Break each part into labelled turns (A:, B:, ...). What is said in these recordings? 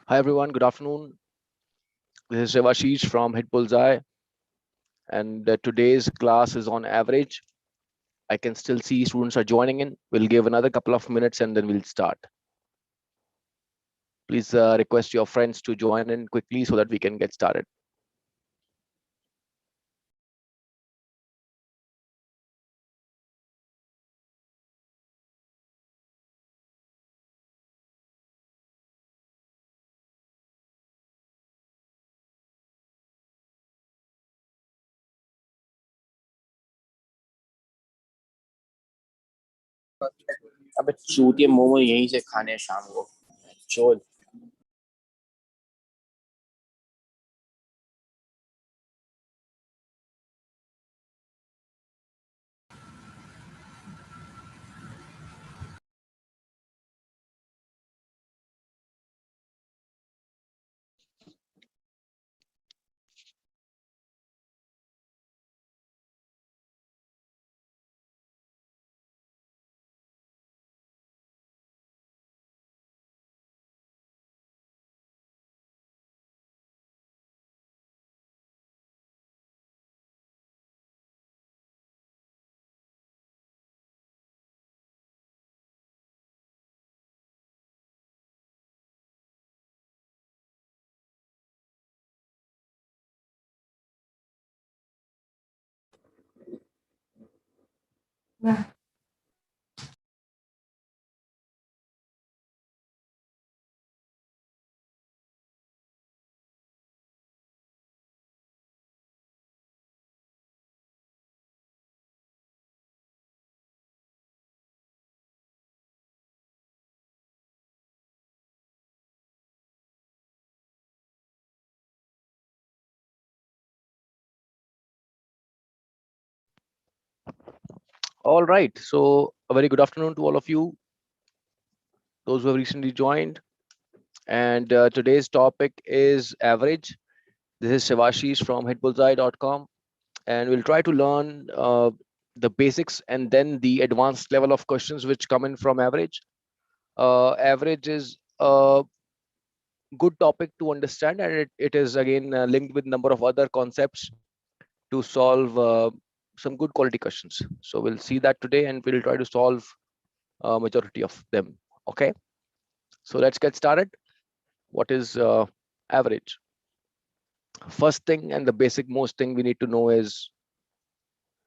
A: Hi everyone, good afternoon. This is Revashish from Hit Bullseye, and today's class is on average. I can still see students are joining in. We'll give another couple of minutes and then we'll start. Please request your friends to join in quickly so that we can get started.
B: अबे चूतिए मोमो यहीं से खाने हैं शाम को चोद
A: All right. So a very good afternoon to all of you, those who have recently joined. And today's topic is average. This is Shivashish from hitbullseye.com, and we'll try to learn the basics and then the advanced level of questions which come in from average. Average is a good topic to understand, and it is again linked with number of other concepts to solve some good quality questions. So we'll see that today, and we'll try to solve majority of them. Okay, so let's get started. What is average? First thing and the basic most thing we need to know is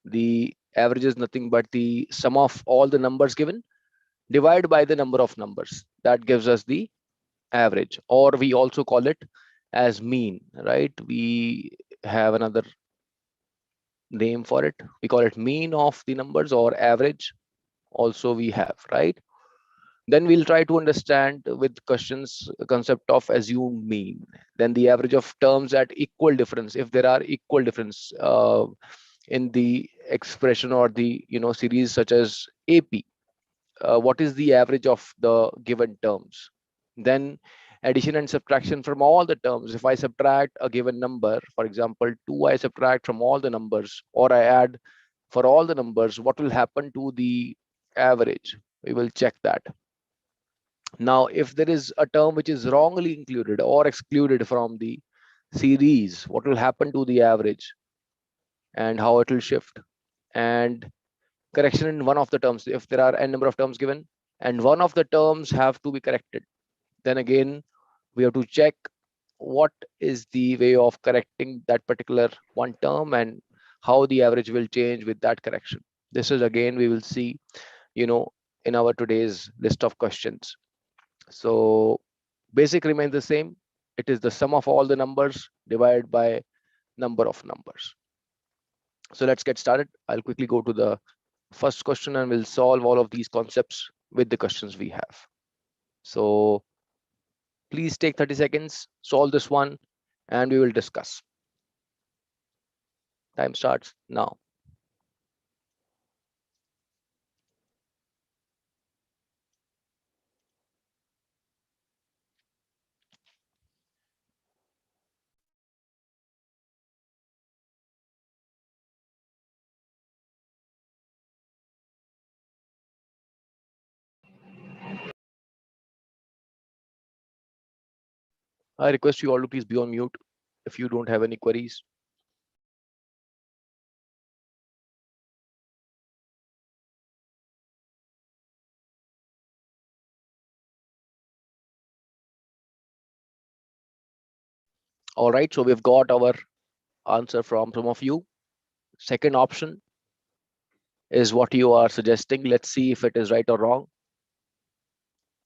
A: the average is nothing but the sum of all the numbers given divided by the number of numbers. That gives us the average, or we also call it as mean, right? We have another name for it. We call it mean of the numbers, or average also we have, right? Then we'll try to understand with questions concept of assumed mean, then the average of terms at equal difference, if there are equal difference in the expression or the series such as AP. What is the average of the given terms? Then addition and subtraction from all the terms. If I subtract a given number, for example 2, I subtract from all the numbers, or I add for all the numbers, what will happen to the average? We will check that. Now if there is a term which is wrongly included or excluded from the series, what will happen to the average and how it will shift? And correction in one of the terms, if there are n number of terms given and one of the terms have to be corrected, then again we have to check what is the way of correcting that particular one term and how the average will change with that correction. This is again we will see in our today's list of questions. So basic remains the same. It is the sum of all the numbers divided by number of numbers. So let's get started. I'll quickly go to the first question and we'll solve all of these concepts with the questions we have. So please take 30 seconds, solve this one, and we will discuss. Time starts now. I request you all to please be on mute if you don't have any queries. All right, so we've got our answer from some of you. Second option is what you are suggesting. Let's see if it is right or wrong.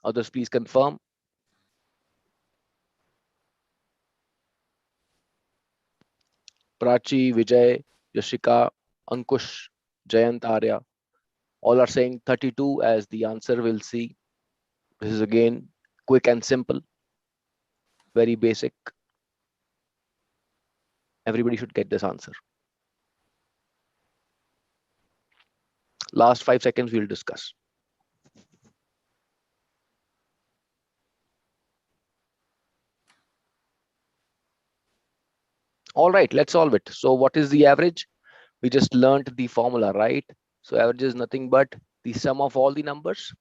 A: Others, please confirm. Prachi, Vijay, Yashika, Ankush, Jayant, Arya, all are saying 32 as the answer. We'll see. This is again quick and simple, very basic. Everybody should get this answer. Last 5 seconds, we'll discuss. All right, let's solve it. So what is the average? We just learned the formula, right? So average is nothing but the sum of all the numbers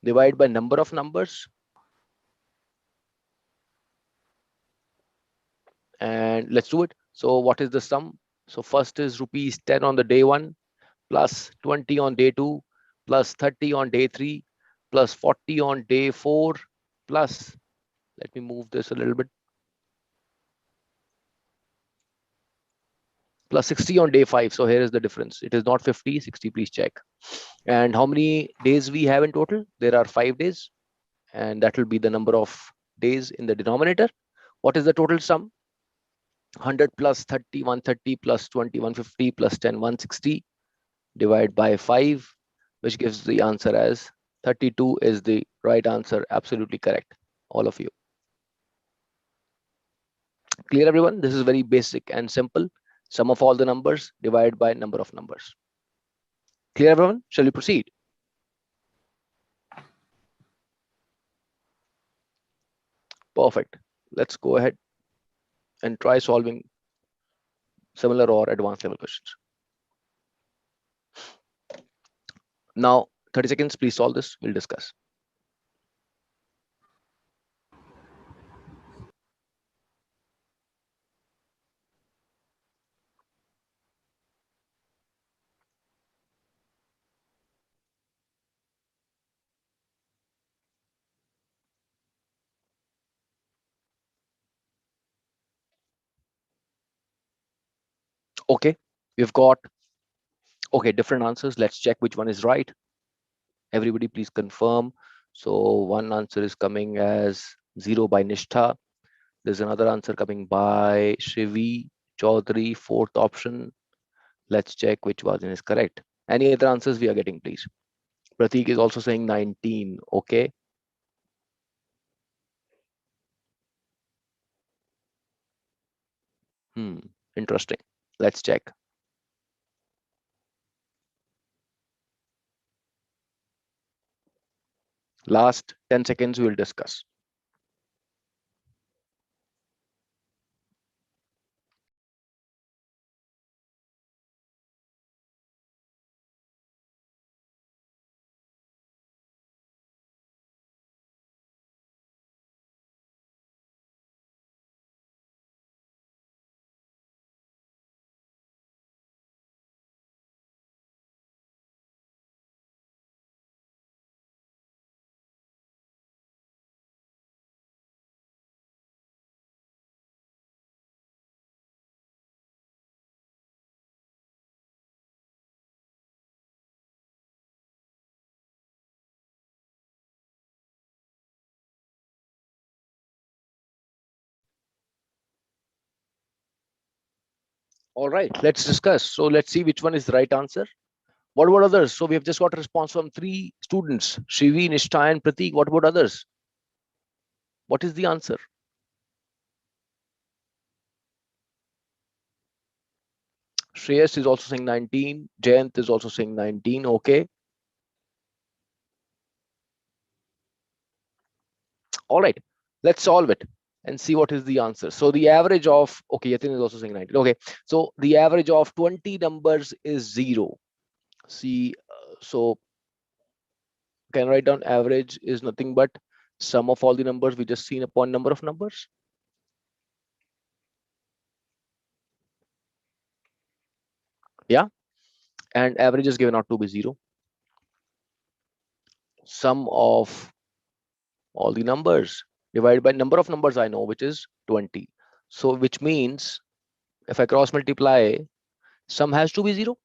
A: divided by number of numbers. And let's do it. So what is the sum? So first is rupees 10 on the day 1, plus 20 on day 2, plus 30 on day 3, plus 40 on day 4, plus, let me move this a little bit, plus 60 on day 5. So here is the difference. It is not 50, 60, please check. And how many days we have in total? There are 5 days, and that will be the number of days in the denominator. What is the total sum? 100 plus 30, 130 plus 20, 150 plus 10, 160, divide by 5, which gives the answer as 32 is the right answer. Absolutely correct, all of you. Clear, everyone? This is very basic and simple. Sum of all the numbers divided by number of numbers. Clear, everyone? Shall we proceed? Perfect. Let's go ahead and try solving similar or advanced level questions. Now, 30 seconds, please solve this. We'll discuss. Okay, we've got, okay, different answers. Let's check which one is right. Everybody please confirm. So one answer is coming as 0 by Nishtha. There's another answer coming by Shivi Chaudhary, fourth option. Let's check which one is correct. Any other answers we are getting, please? Pratik is also saying 19. Okay. Interesting. Let's check. Last 10 seconds, we'll discuss. All right, let's discuss. So let's see which one is the right answer. What about others? So we have just got a response from 3 students, Shivi, Nishtha, and Pratik. What about others? What is the answer? Shreyas is also saying 19. Jayant is also saying 19. Okay. All right. Let's solve it and see what is the answer. So the average of, okay, Yatin is also saying 19. Okay. So the average of 20 numbers is 0. See, so can write down average is nothing but sum of all the numbers we just seen upon number of numbers. Yeah. And average is given out to be 0. Sum of all the numbers divided by number of numbers I know, which is 20. So which means if I cross multiply, sum has to be 0.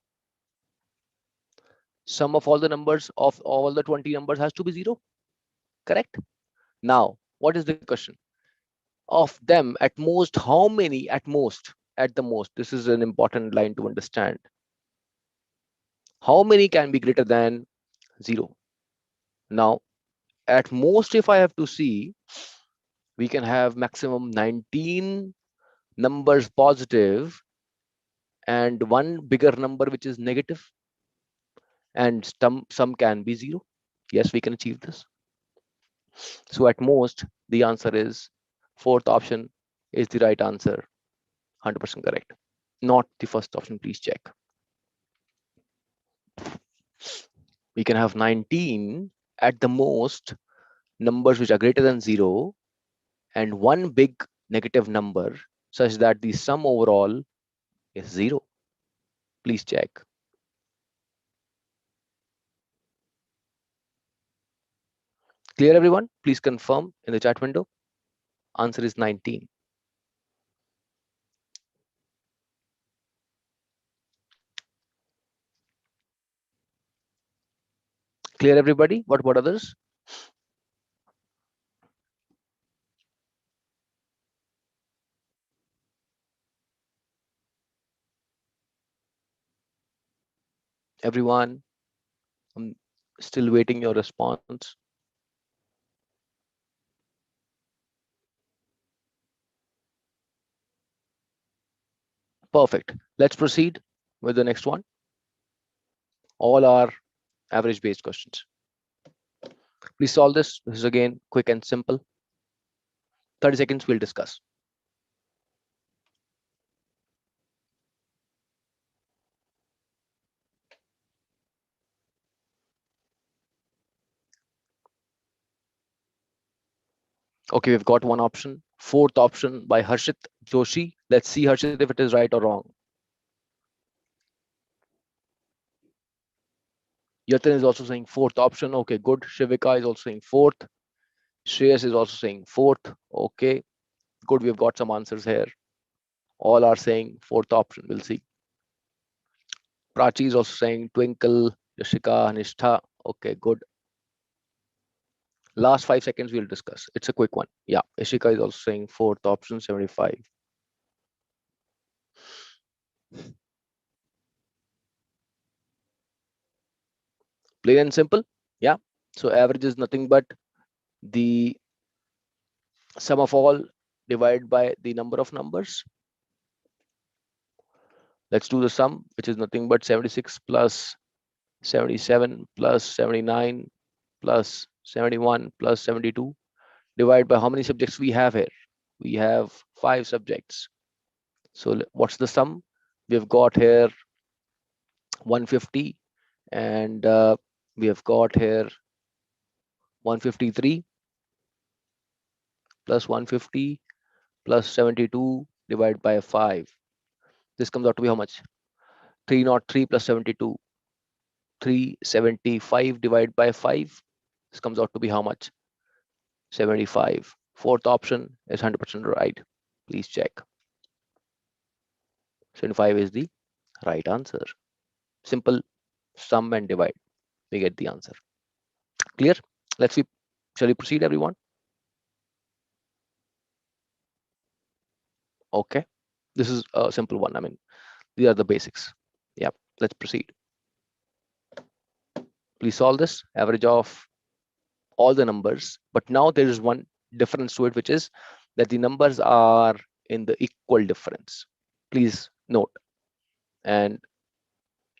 A: Sum of all the numbers of all the 20 numbers has to be 0. Correct? Now, what is the question? Of them, at most, how many at most? At the most, this is an important line to understand. How many can be greater than 0? Now, at most, if I have to see, we can have maximum 19 numbers positive and one bigger number which is negative, and some can be 0. Yes, we can achieve this. So at most, the answer is fourth option is the right answer. 100% correct. Not the first option, please check. We can have 19 at the most numbers which are greater than 0 and one big negative number such that the sum overall is 0. Please check. Clear, everyone? Please confirm in the chat window. Answer is 19. Clear, everybody? What about others? Everyone, I'm still waiting your response. Perfect. Let's proceed with the next one. All are average based questions. Please solve this. This is again quick and simple. 30 seconds, we'll discuss. Okay, we've got one option. Fourth option by Harshit Joshi. Let's see, Harshit, if it is right or wrong. Yatin is also saying fourth option. Okay, good. Shivika is also saying fourth. Shreyas is also saying fourth. Okay, good. We've got some answers here. All are saying fourth option. We'll see. Prachi is also saying twinkle. Yashika, Nishtha. Okay, good. Last 5 seconds we'll discuss. It's a quick one. Yeah, Ishika is also saying fourth option, 75. Plain and simple. Yeah. So average is nothing but the sum of all divided by the number of numbers. Let's do the sum, which is nothing but 76 plus 77 plus 79 plus 71 plus 72 divided by how many subjects we have here. We have 5 subjects. So what's the sum? We've got here 150, and we have got here 153 plus 150 plus 72 divided by 5. This comes out to be how much? 303 plus 72. 375 divided by 5. This comes out to be how much? 75. Fourth option is 100% right. Please check. 75 is the right answer. Simple sum and divide. We get the answer. Clear? Let's see. Shall we proceed, everyone? Okay. This is a simple one. I mean, these are the basics. Yeah. Let's proceed. Please solve this. Average of all the numbers, but now there is one difference to it, which is that the numbers are in the equal difference. Please note, and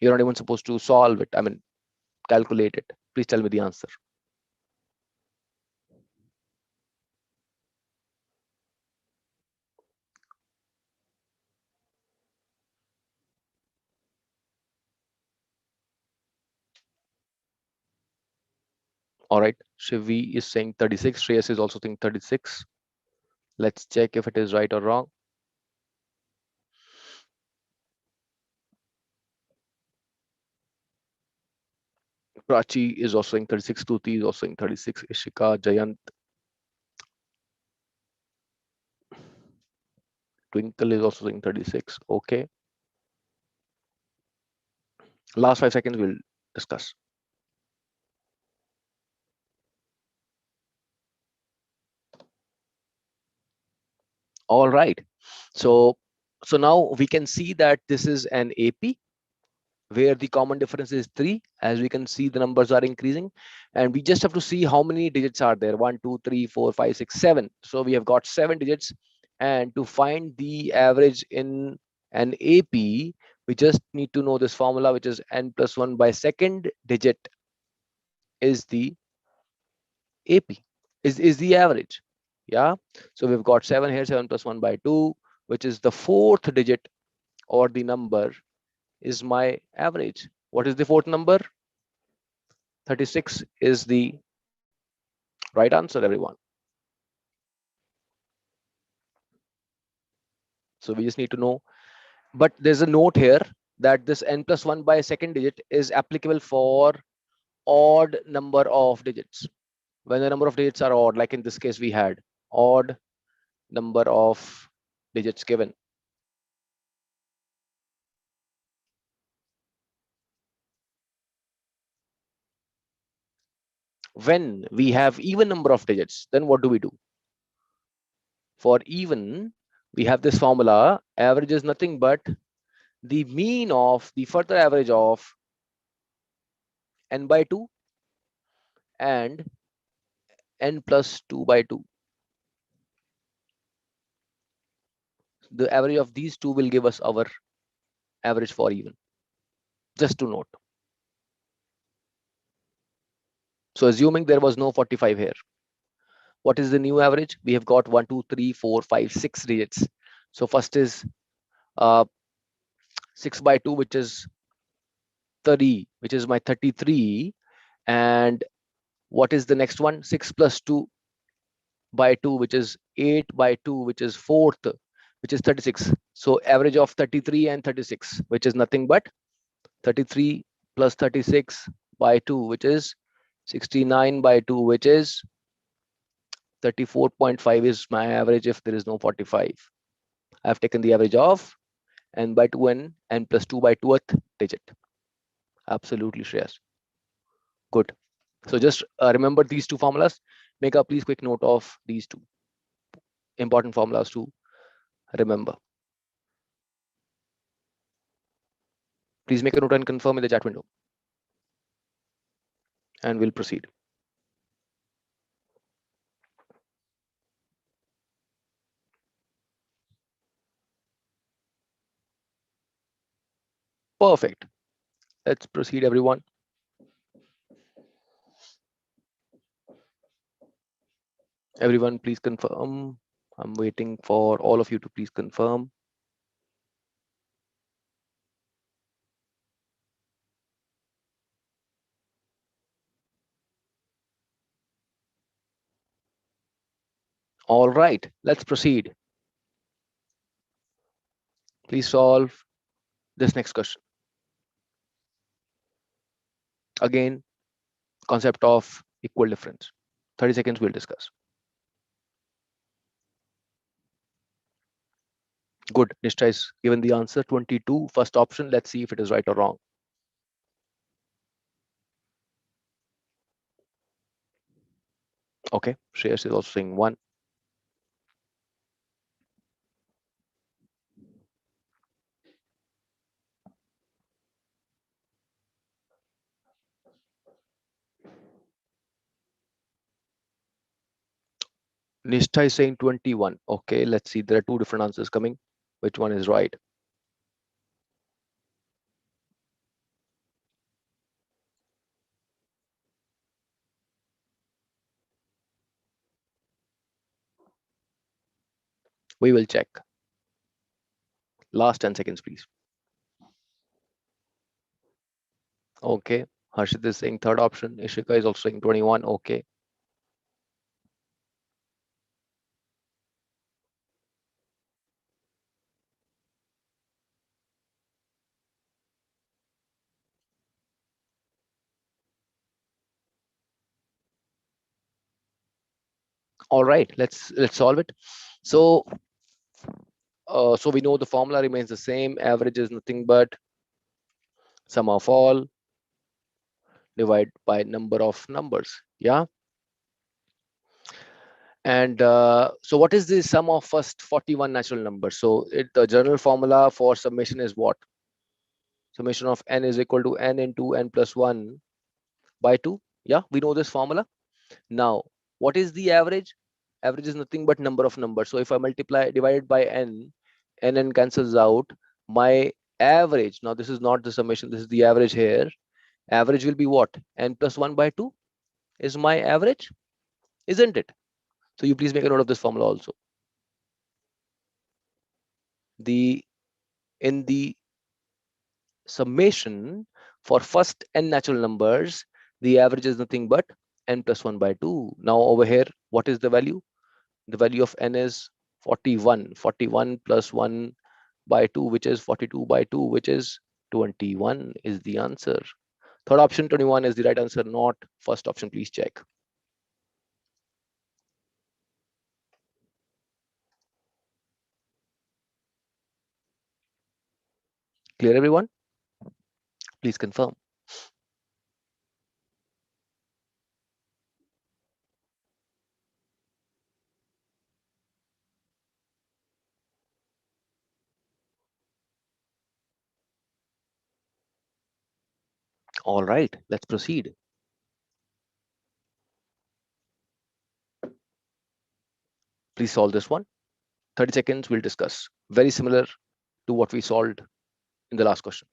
A: you're not even supposed to solve it, I mean calculate it. Please tell me the answer. All right, Shivi is saying 36. Shreyas is also saying 36. Let's check if it is right or wrong. Prachi is also saying 36. Tuti is also saying 36. Ishika, Jayant, Twinkle is also saying 36. Okay, last 5 seconds we'll discuss. All right, so now we can see that this is an AP where the common difference is 3. As we can see, the numbers are increasing, and we just have to see how many digits are there. 1 2 3 4 5 6 7. So we have got 7 digits, and to find the average in an AP, we just need to know this formula, which is n plus 1 by second digit is the AP, is the average. Yeah, so we've got 7 here. 7 plus 1 by 2, which is the fourth digit, or the number, is my average. What is the fourth number? 36 is the right answer, everyone. So we just need to know. But there's a note here that this n plus 1 by second digit is applicable for odd number of digits. When the number of digits are odd, like in this case, we had odd number of digits given. When we have even number of digits, then what do we do? For even, we have this formula: average is nothing but the mean of the further average of n by 2 and n plus 2 by 2. The average of these two will give us our average for even. Just to note. So assuming there was no 45 here, what is the new average? We have got 1, 2, 3, 4, 5, 6 digits. So first is uh, 6 by 2, which is 30, which is my 33. And what is the next one? 6 plus 2 by 2, which is 8 by 2, which is fourth, which is 36. So average of 33 and 36, which is nothing but 33 plus 36 by 2, which is 69 by 2, which is 34.5 is my average if there is no 45. I've taken the average of n by 2 and n plus 2 by 2th digit. Absolutely, Shreyas. Good. So just remember these two formulas. Make a please quick note of these two important formulas to remember. Please make a note and confirm in the chat window. And we'll proceed. Perfect. Let's proceed, everyone. Everyone, please confirm. I'm waiting for all of you to please confirm. All right, let's proceed. Please solve this next question. Again, concept of equal difference. 30 seconds, we'll discuss. Good. Nishta is given the answer 22, first option. Let's see if it is right or wrong. Okay, Shreyas is also saying 1. Nishtha is saying 21. Okay, let's see. There are two different answers coming. Which one is right? We will check. Last 10 seconds, please. Okay, Harshit is saying third option. Ishika is also saying 21. Okay. All right, let's solve it. So so we know the formula remains the same. Average is nothing but sum of all divided by number of numbers. Yeah. And so what is the sum of first 41 natural numbers? So the general formula for summation is what? Summation of n is equal to n into n plus 1 by 2. Yeah, we know this formula. Now, what is the average? Average is nothing but number of numbers. So if I multiply divided by n, n cancels out. My average, now this is not the summation, this is the average here. Average will be what? N plus 1 by 2 is my average, isn't it? So you please make a note of this formula also. In the summation for first n natural numbers, the average is nothing but n plus 1 by 2. Now over here, what is the value? The value of n is 41. 41 plus 1 by 2, which is 42 by 2, which is 21 is the answer. Third option, 21 is the right answer, not first option. Please check. Clear, everyone? Please confirm. All right, let's proceed. Please solve this one. 30 seconds, we'll discuss. Very similar to what we solved in the last question.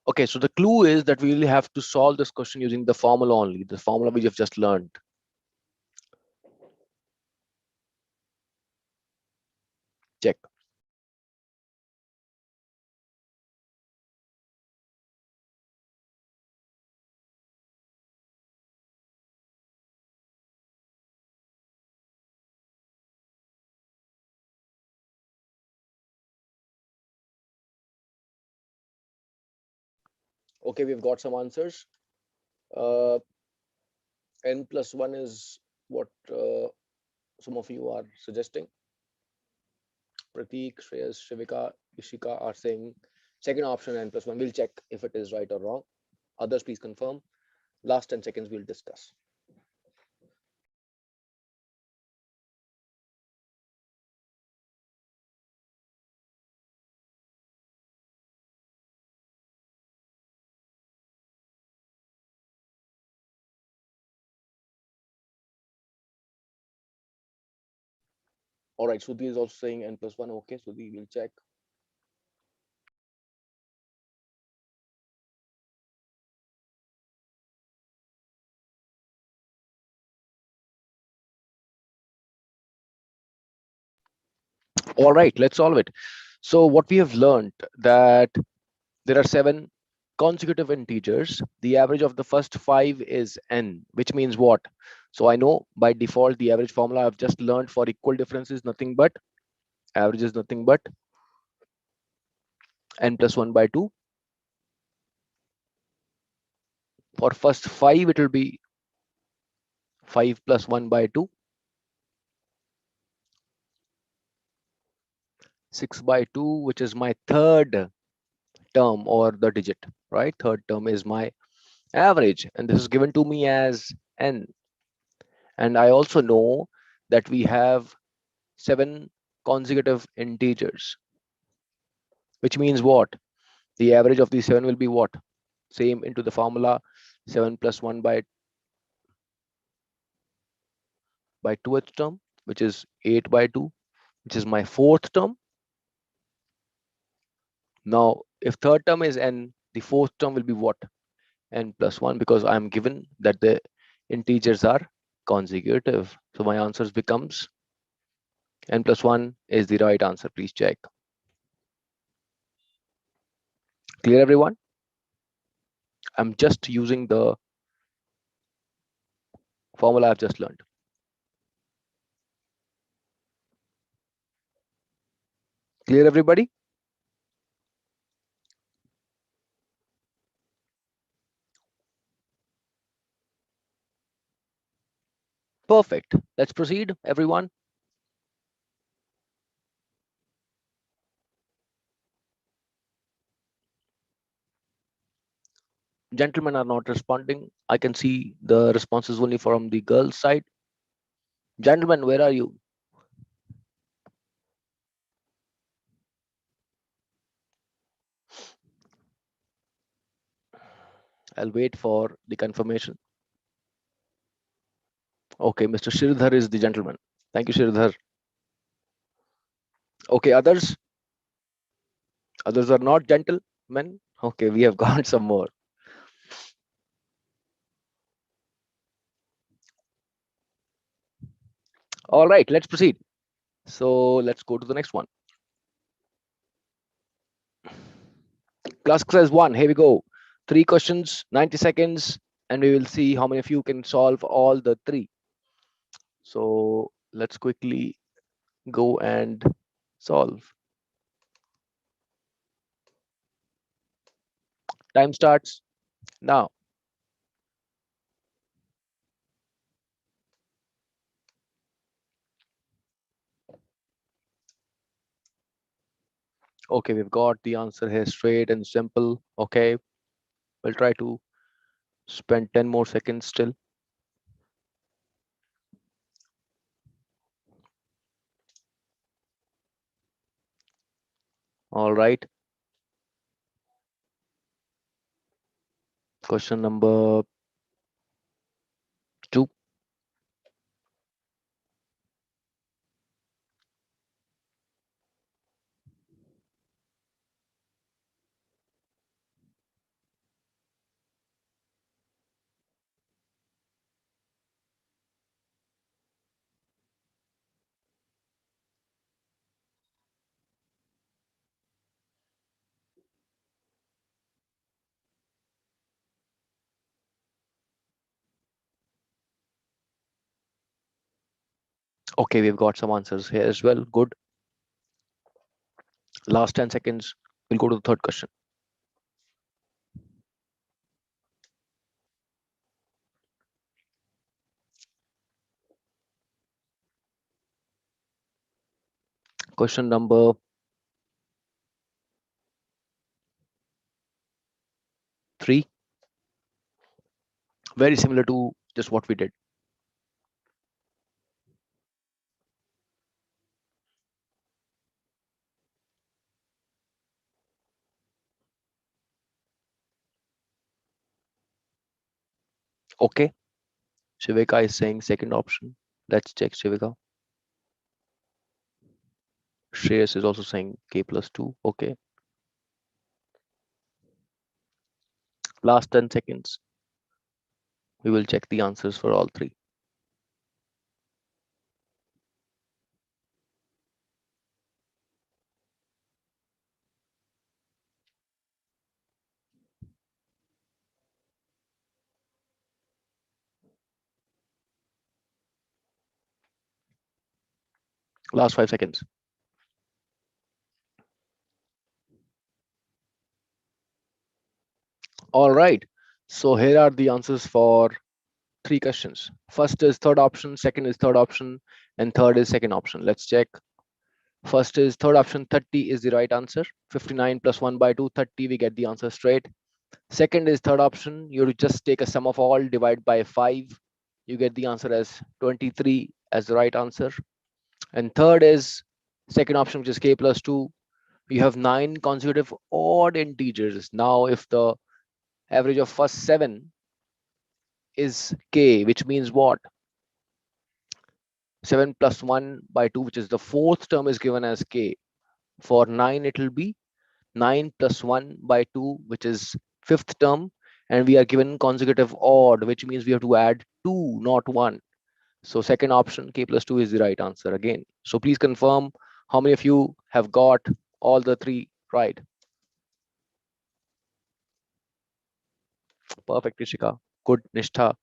A: Okay, so the clue is that we will have to solve this question using the formula only, the formula we have just learned. Check. Okay, we've got some answers. Uh, n plus 1 is what some of you are suggesting. Pratik, Shreyas, Shivika, Ishika are saying second option n plus 1. We'll check if it is right or wrong. Others, please confirm. Last 10 seconds, we'll discuss. All right, Sudhi is also saying n plus 1. Okay, Sudhi, we'll check. All right, let's solve it. So what we have learned that there are 7 consecutive integers. The average of the first 5 is n, which means what? So I know by default the average formula I've just learned for equal difference is nothing but average is nothing but n plus 1 by 2. For first 5 it will be 5 plus 1 by 2, 6 by 2, which is my third term or the digit, right? Third term is my average, and this is given to me as n. And I also know that we have 7 consecutive integers, which means what? The average of these 7 will be what? Same into the formula, 7 plus 1 by 2th term, which is 8 by 2, which is my fourth term. Now, if third term is n, the fourth term will be what? N plus 1, because I'm given that the integers are consecutive. So my answers becomes n plus 1 is the right answer. Please check. Clear, everyone? I'm just using the formula I've just learned. Clear, everybody? Perfect. Let's proceed, everyone. Gentlemen are not responding. I can see the responses only from the girls' side. Gentlemen, where are you? I'll wait for the confirmation. Okay, Mr. Shirdhar is the gentleman. Thank you, Shirdhar. Okay, others are not gentlemen. Okay, we have got some more. All right, let's proceed. So let's go to the next one. Class says one. Here we go. Three questions, 90 seconds, and we will see how many of you can solve all the three. So let's quickly go and solve. Time starts now. Okay, we've got the answer here straight and simple. Okay, we'll try to spend 10 more seconds still. All right. Question number two. Okay, we've got some answers here as well. Good. Last 10 seconds. We'll go to the third question. Question number three. Very similar to just what we did. Okay. Shivika is saying second option. Let's check Shivika. Shreyas is also saying K plus 2. Okay. Last 10 seconds. We will check the answers for all three. Last 5 seconds. All right. So here are the answers for three questions. First is third option, second is third option, and third is second option. Let's check. First is third option, 30 is the right answer. 59 plus 1 by 2, 30, we get the answer straight. Second is third option, you just take a sum of all, divide by 5. You get the answer as 23 as the right answer. And third is second option, which is k plus 2. You have 9 consecutive odd integers. Now, if the average of first 7 is k, which means what? 7 plus 1 by 2, which is the fourth term, is given as k. For 9, it will be 9 plus 1 by 2, which is fifth term. And we are given consecutive odd, which means we have to add 2, not 1. So second option, k plus 2 is the right answer again. So please confirm how many of you have got all the three right. Perfect, Rishika. Good, Nishtha.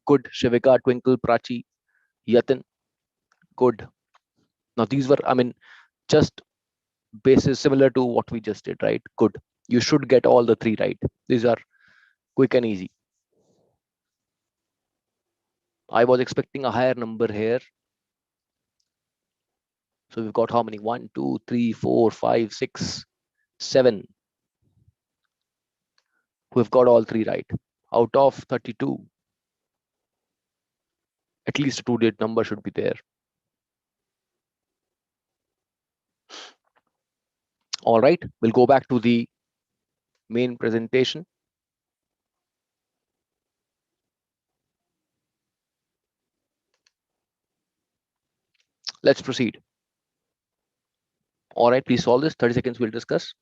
A: Good, Shivika, Twinkle, Prachi, Yatin. Good. Now these were, just bases similar to what we just did, right? Good. You should get all the three right. These are quick and easy. I was expecting a higher number here. So we've got how many? 1, 2, 3, 4, 5, 6, 7. We've got all three right. Out of 32, at least a two-digit number should be there. All right, we'll go back to the main presentation. Let's proceed. All right, please solve this. 30 seconds we'll discuss.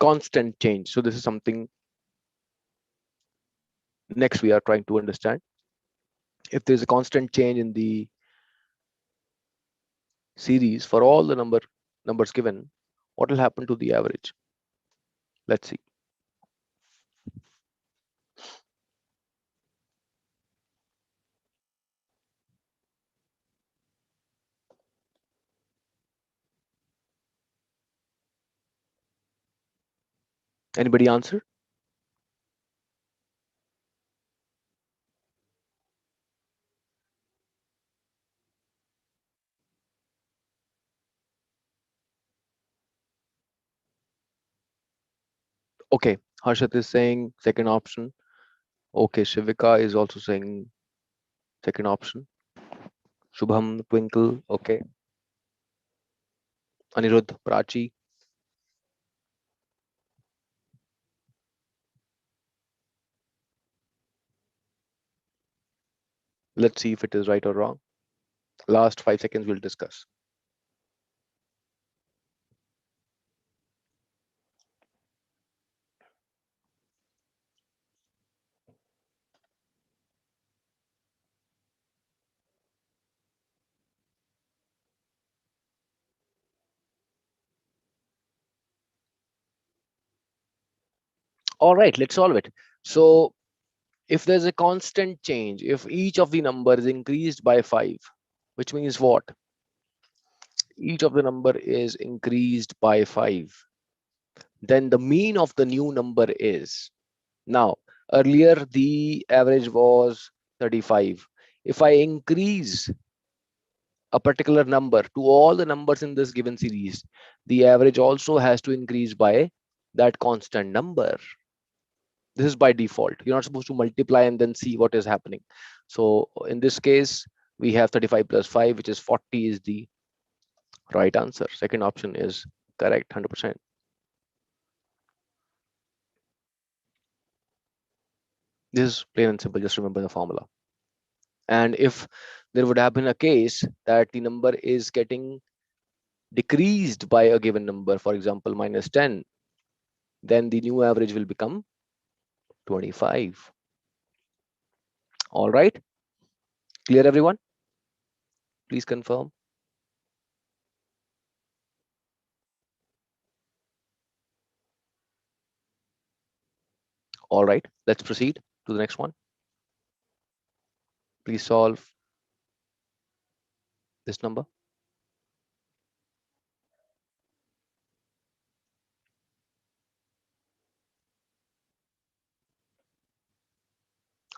A: Constant change. So this is something next we are trying to understand. If there's a constant change in the series for all the numbers given, what will happen to the average? Let's see. Anybody answer? Okay, Harshit is saying second option. Okay, Shivika is also saying second option. Shubham, Twinkle, okay. Anirudh, Prachi. Let's see if it is right or wrong. Last 5 seconds we'll discuss. All right, let's solve it. So if there's a constant change, if each of the number is increased by 5, which means what? Each of the number is increased by 5. Then the mean of the new number is, now earlier the average was 35. If I increase a particular number to all the numbers in this given series, the average also has to increase by that constant number. This is by default. You're not supposed to multiply and then see what is happening. So in this case, we have 35 plus 5, which is 40, is the right answer. Second option is correct, 100%. This is plain and simple. Just remember the formula. And if there would have been a case that the number is getting decreased by a given number, for example, minus 10, then the new average will become 25. All right. Clear, everyone? Please confirm. All right. Let's proceed to the next one. Please solve this number.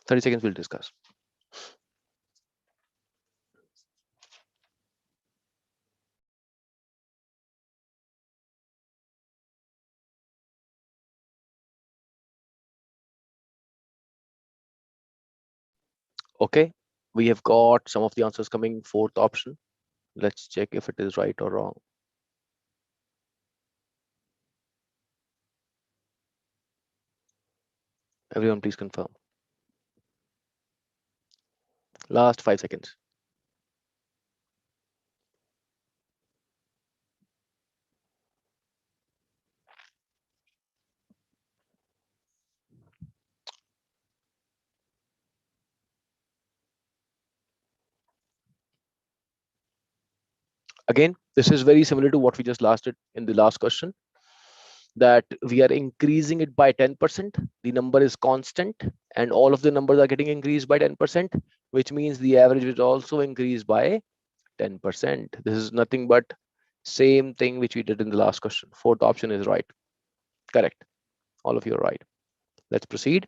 A: 30 seconds we'll discuss. Okay. We have got some of the answers coming. Fourth option. Let's check if it is right or wrong. Everyone, please confirm. Last 5 seconds. Again, this is very similar to what we just lasted in the last question, that we are increasing it by 10%. The number is constant and all of the numbers are getting increased by 10%, which means the average will also increase by 10%. This is nothing but same thing which we did in the last question. Fourth option is right. Correct. All of you are right. Let's proceed.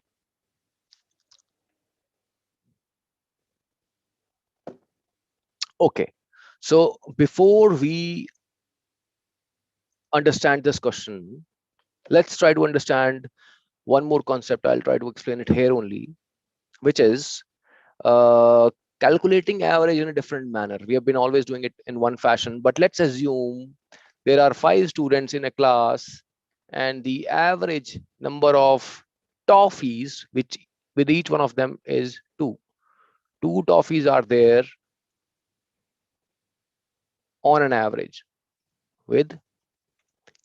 A: Okay. So before we understand this question, Let's try to understand one more concept. I'll try to explain it here only, which is uh, calculating average in a different manner. We have been always doing it in one fashion, but let's assume there are five students in a class and the average number of toffees, which with each one of them is two. Two toffees are there on an average with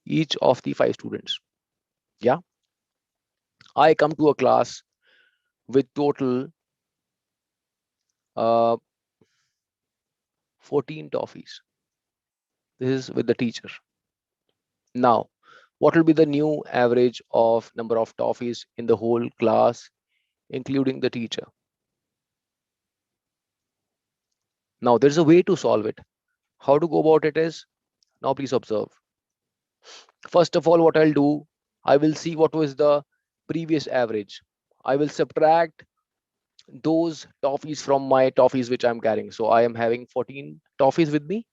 A: each of the five students. Yeah, I come to a class with total uh, 14 toffees. This is with the teacher. Now, what will be the new average of number of toffees in the whole class, including the teacher? Now, there's a way to solve it. How to go about it is, now please observe. First of all, what I'll do, I will see what was the previous average. I will subtract those toffees from my toffees which I'm carrying. So I am having 14 toffees with me.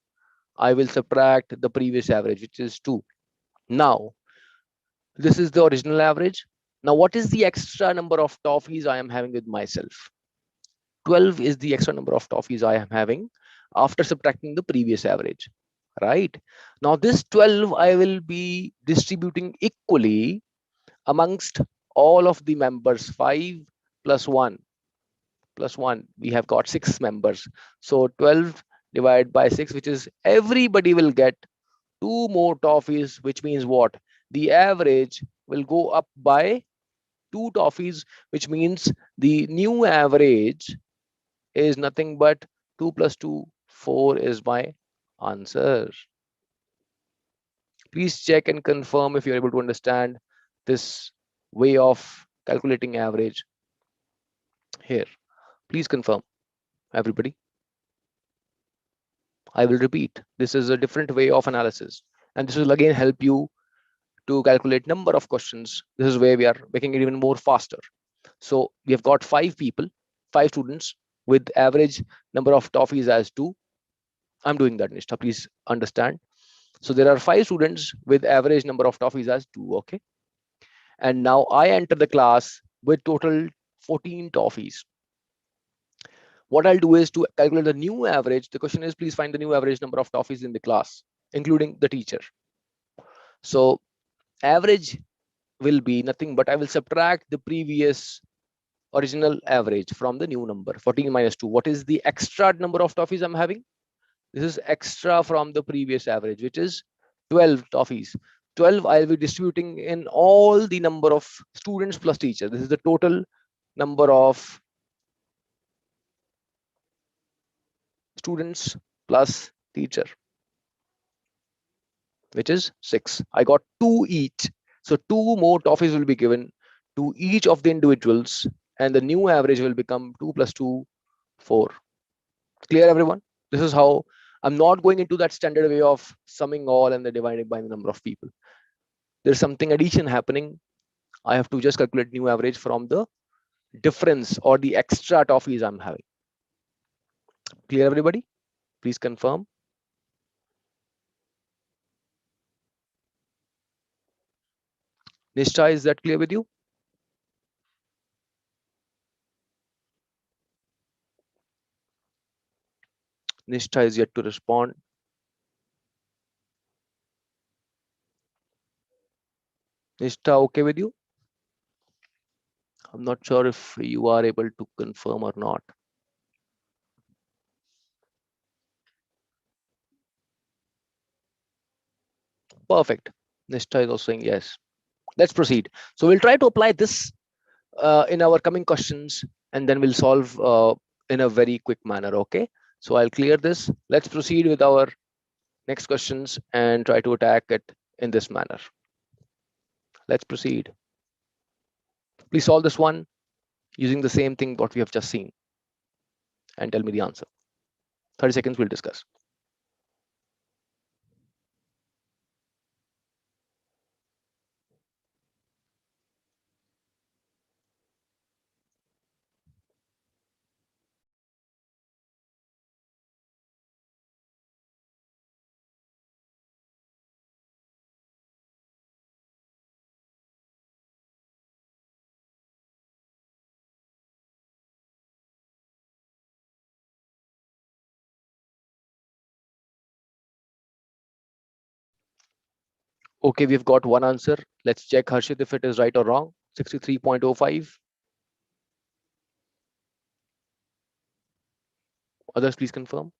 A: I will subtract the previous average, which is 2. Now, this is the original average. Now, what is the extra number of toffees I am having with myself? 12 is the extra number of toffees I am having after subtracting the previous average, right? Now, this 12 I will be distributing equally amongst all of the members. 5 plus 1 plus 1, we have got 6 members. So 12 divided by 6, which is everybody will get 2 more toffees, which means what? The average will go up by 2 toffees, which means the new average is nothing but 2 plus 2, 4 is my answer. Please check and confirm if you're able to understand this way of calculating average here. Please confirm, everybody. I will repeat. This is a different way of analysis. And this will again help you to calculate number of questions. This is where we are making it even more faster. So we have got 5 people, 5 students with average number of toffees as 2. I'm doing that, Nishtha. Please understand. So there are 5 students with average number of toffees as 2. Okay. And now I enter the class with total 14 toffees. What I'll do is to calculate the new average. The question is, please find the new average number of toffees in the class, including the teacher. So average will be nothing but I will subtract the previous original average from the new number. 14 minus 2. What is the extra number of toffees I'm having? This is extra from the previous average, which is 12 toffees. 12 I'll be distributing in all the number of students plus teacher. This is the total number of students plus teacher, which is 6. I got 2 each. So 2 more toffees will be given to each of the individuals, and the new average will become 2 plus 2, 4. Clear, everyone? This is how I'm not going into that standard way of summing all and then dividing by the number of people. There's something addition happening. I have to just calculate new average from the difference or the extra toffees I'm having. Clear, everybody? Please confirm. Nishtha, is that clear with you? Nishtha is yet to respond. Nishtha, okay with you? I'm not sure if you are able to confirm or not. Perfect. Nishtha is also saying yes. Let's proceed. So we'll try to apply this in our coming questions, and then we'll solve in a very quick manner. Okay. So I'll clear this. Let's proceed with our next questions and try to attack it in this manner. Let's proceed. Please solve this one using the same thing what we have just seen and tell me the answer. 30 seconds, we'll discuss. Okay, we've got one answer. Let's check, Harshit, if it is right or wrong. 63.05. Others, please confirm.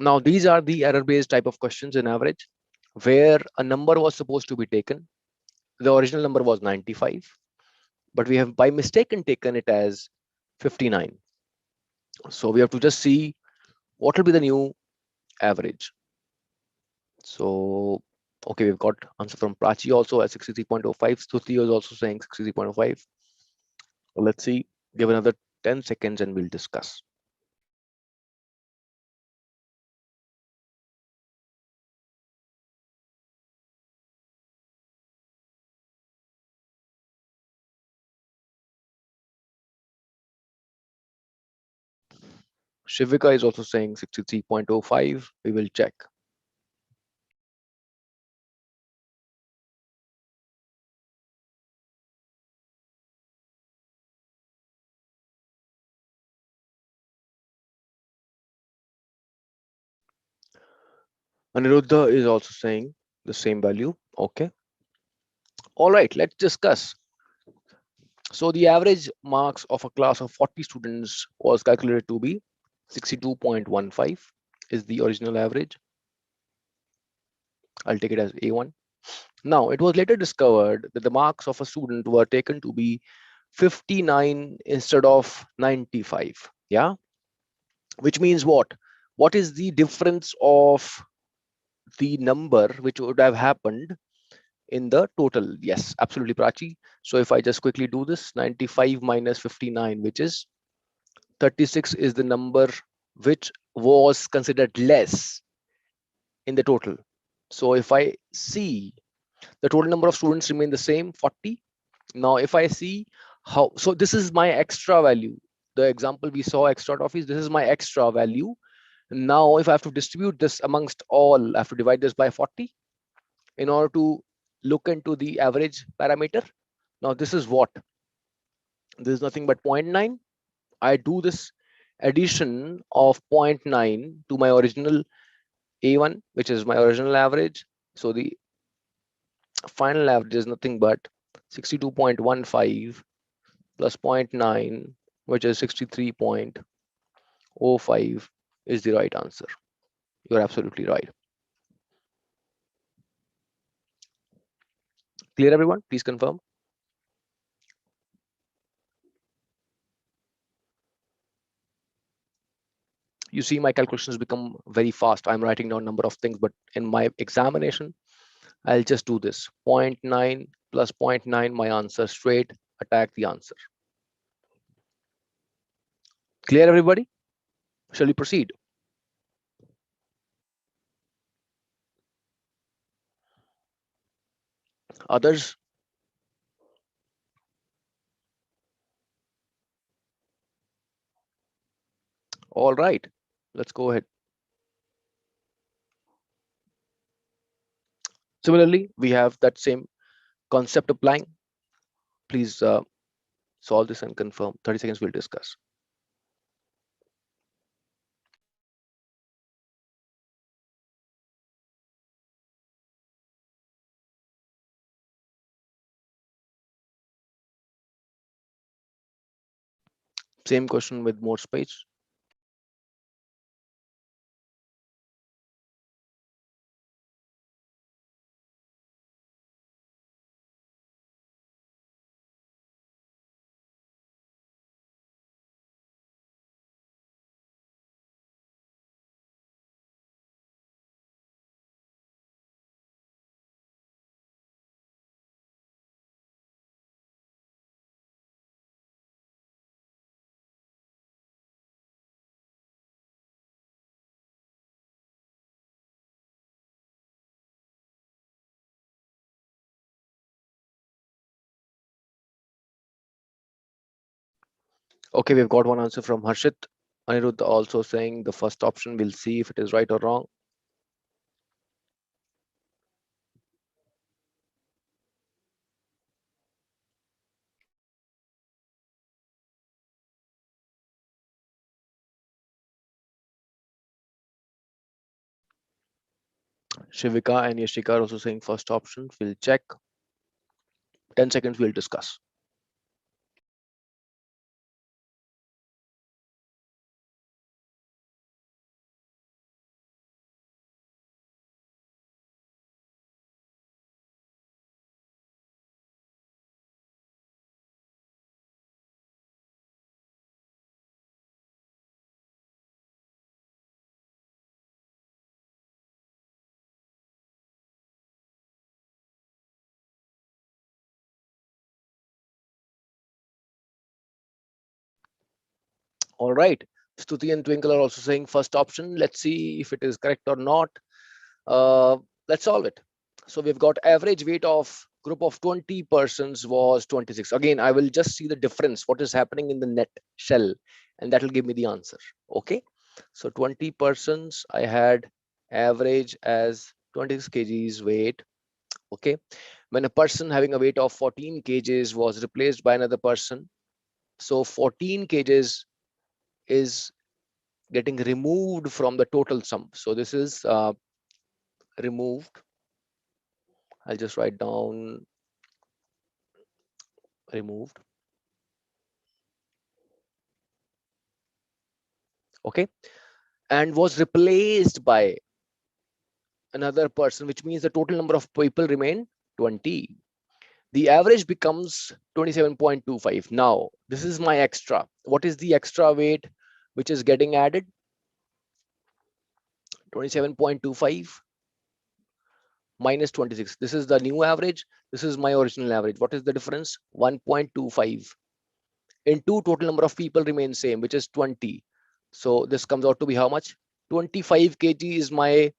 A: Now, these are the error-based type of questions in average, where a number was supposed to be taken. The original number was 95, but we have by mistaken taken it as 59. So we have to just see what will be the new average. So, okay, we've got answer from Prachi also at 63.05. Stuti is also saying 63.05. Let's see, give another 10 seconds and we'll discuss. Shivika is also saying 63.05. We will check. Aniruddha is also saying the same value. Okay. All right, let's discuss. So the average marks of a class of 40 students was calculated to be 62.15 is the original average. I'll take it as A1. Now, it was later discovered that the marks of a student were taken to be 59 instead of 95. Yeah, which means what? What is the difference of the number which would have happened in the total? Yes, absolutely, Prachi. So if I just quickly do this, 95 minus 59, which is 36, is the number which was considered less in the total. So if I see the total number of students remain the same, 40. Now, if I see how, so this is my extra value. The example we saw extra trophies, this is my extra value. Now, if I have to distribute this amongst all, I have to divide this by 40 in order to look into the average parameter. Now, this is what? This is nothing but 0.9. I do this addition of 0.9 to my original A1, which is my original average. So the final average is nothing but 62.15 plus zero point 0.9, which is 63.05 is the right answer. You're absolutely right. Clear, everyone? Please confirm. You see my calculations become very fast. I'm writing down number of things, but in my examination, I'll just do this. 0.9 plus zero point 0.9, my answer straight, attack the answer. Clear, everybody? Shall we proceed? Others? All right, let's go ahead. Similarly, we have that same concept applying. Please solve this and confirm. 30 seconds, we'll discuss. Same question with more space. Okay, we've got one answer from Harshit. Anirudh also saying the first option. We'll see if it is right or wrong. Shivika and Yashika are also saying first option. We'll check. 10 seconds, we'll discuss. All right. Stuti and Twinkle are also saying first option. Let's see if it is correct or not. Uh, let's solve it. So we've got average weight of group of 20 persons was 26. Again, I will just see the difference, what is happening in the net shell, and that will give me the answer. Okay. So 20 persons, I had average as 26 kgs weight. Okay. When a person having a weight of 14 kgs was replaced by another person, so 14 kgs is getting removed from the total sum. So this is removed. I'll just write down removed. Okay. And was replaced by another person, which means the total number of people remain 20. The average becomes 27.25. Now, this is my extra. What is the extra weight which is getting added? 27.25 minus 26. This is the new average. This is my original average. What is the difference? 1.25 into total number of people remain same, which is 20. So this comes out to be how much? 25 kg is my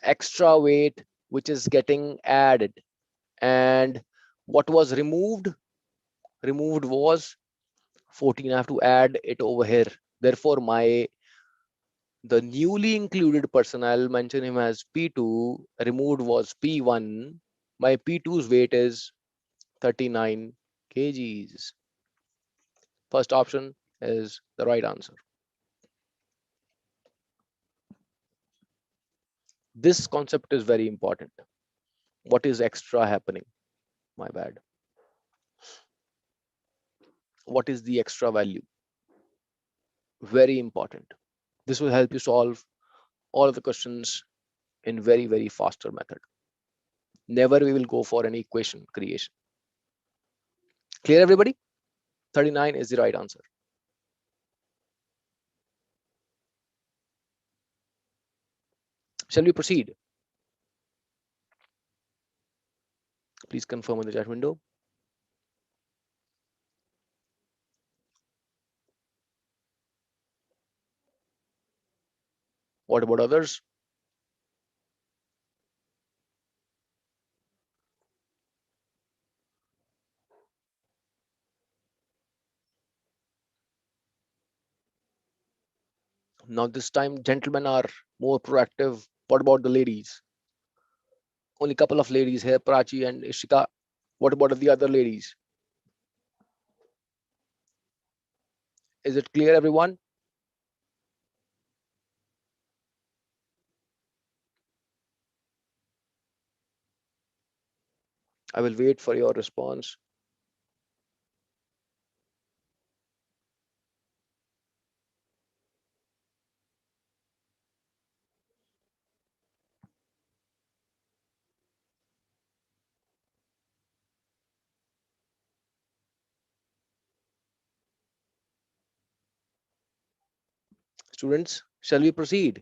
A: extra weight which is getting added. And what was removed? Removed was 14. I have to add it over here. Therefore, the newly included person, I'll mention him as P2, removed was P1. My P2's weight is 39 kgs. First option is the right answer. This concept is very important. What is extra happening? My bad. What is the extra value? Very important. This will help you solve all of the questions in very faster method. Never we will go for any equation creation. Clear, everybody? 39 is the right answer. Shall we proceed? Please confirm in the chat window. What about others? Now this time gentlemen are more proactive. What about the ladies? Only a couple of ladies here, Prachi and Ishika. What about the other ladies? Is it clear, everyone? I will wait for your response. Students, shall we proceed?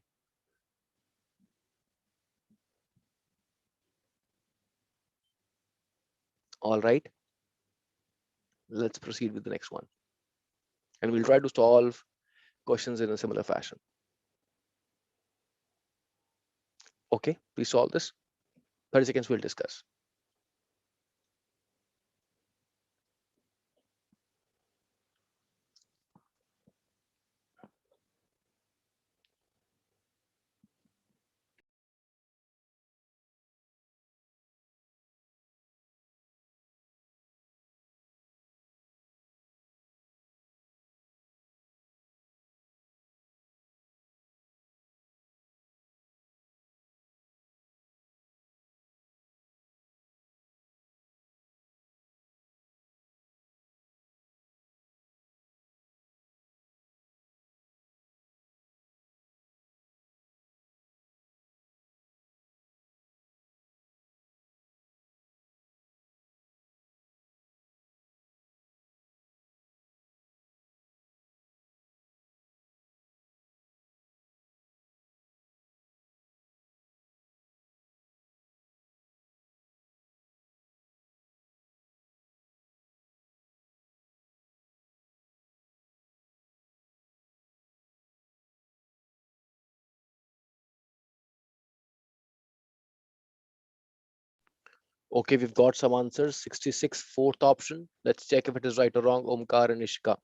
A: All right, let's proceed with the next one. And we'll try to solve questions in a similar fashion. Okay, please solve this. 30 seconds, we'll discuss. Okay, we've got some answers. 66, fourth option. Let's check if it is right or wrong. Omkar and Ishka.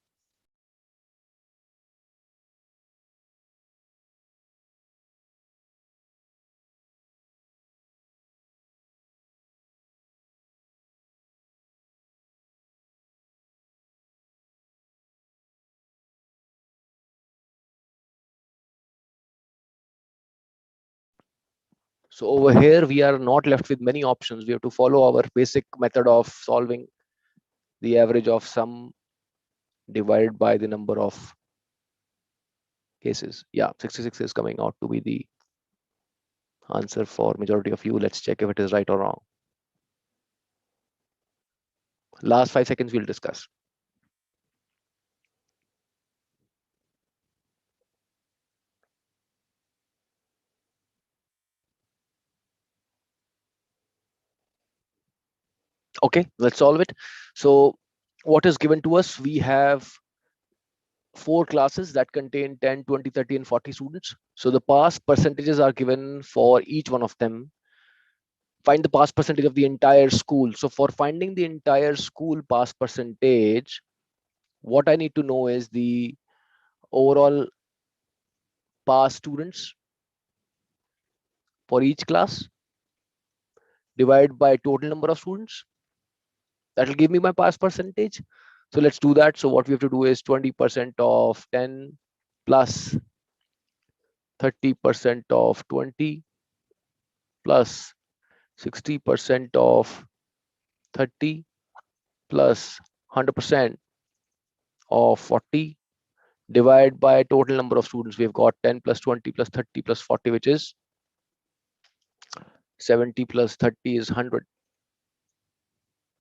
A: So over here, we are not left with many options. We have to follow our basic method of solving the average of sum divided by the number of cases. Yeah, 66 is coming out to be the answer for majority of you. Let's check if it is right or wrong. Last 5 seconds we'll discuss. Okay, let's solve it. So what is given to us? We have 4 classes that contain 10, 20, 30, and 40 students. So the pass percentages are given for each one of them. Find the pass percentage of the entire school. So for finding the entire school pass percentage, what I need to know is the overall pass students for each class divided by total number of students. That will give me my pass percentage. So let's do that. So what we have to do is 20% of 10 plus 30% of 20 plus 60% of 30 plus 100% of 40 divided by total number of students. We've got 10 plus 20 plus 30 plus 40, which is 70 plus 30 is 100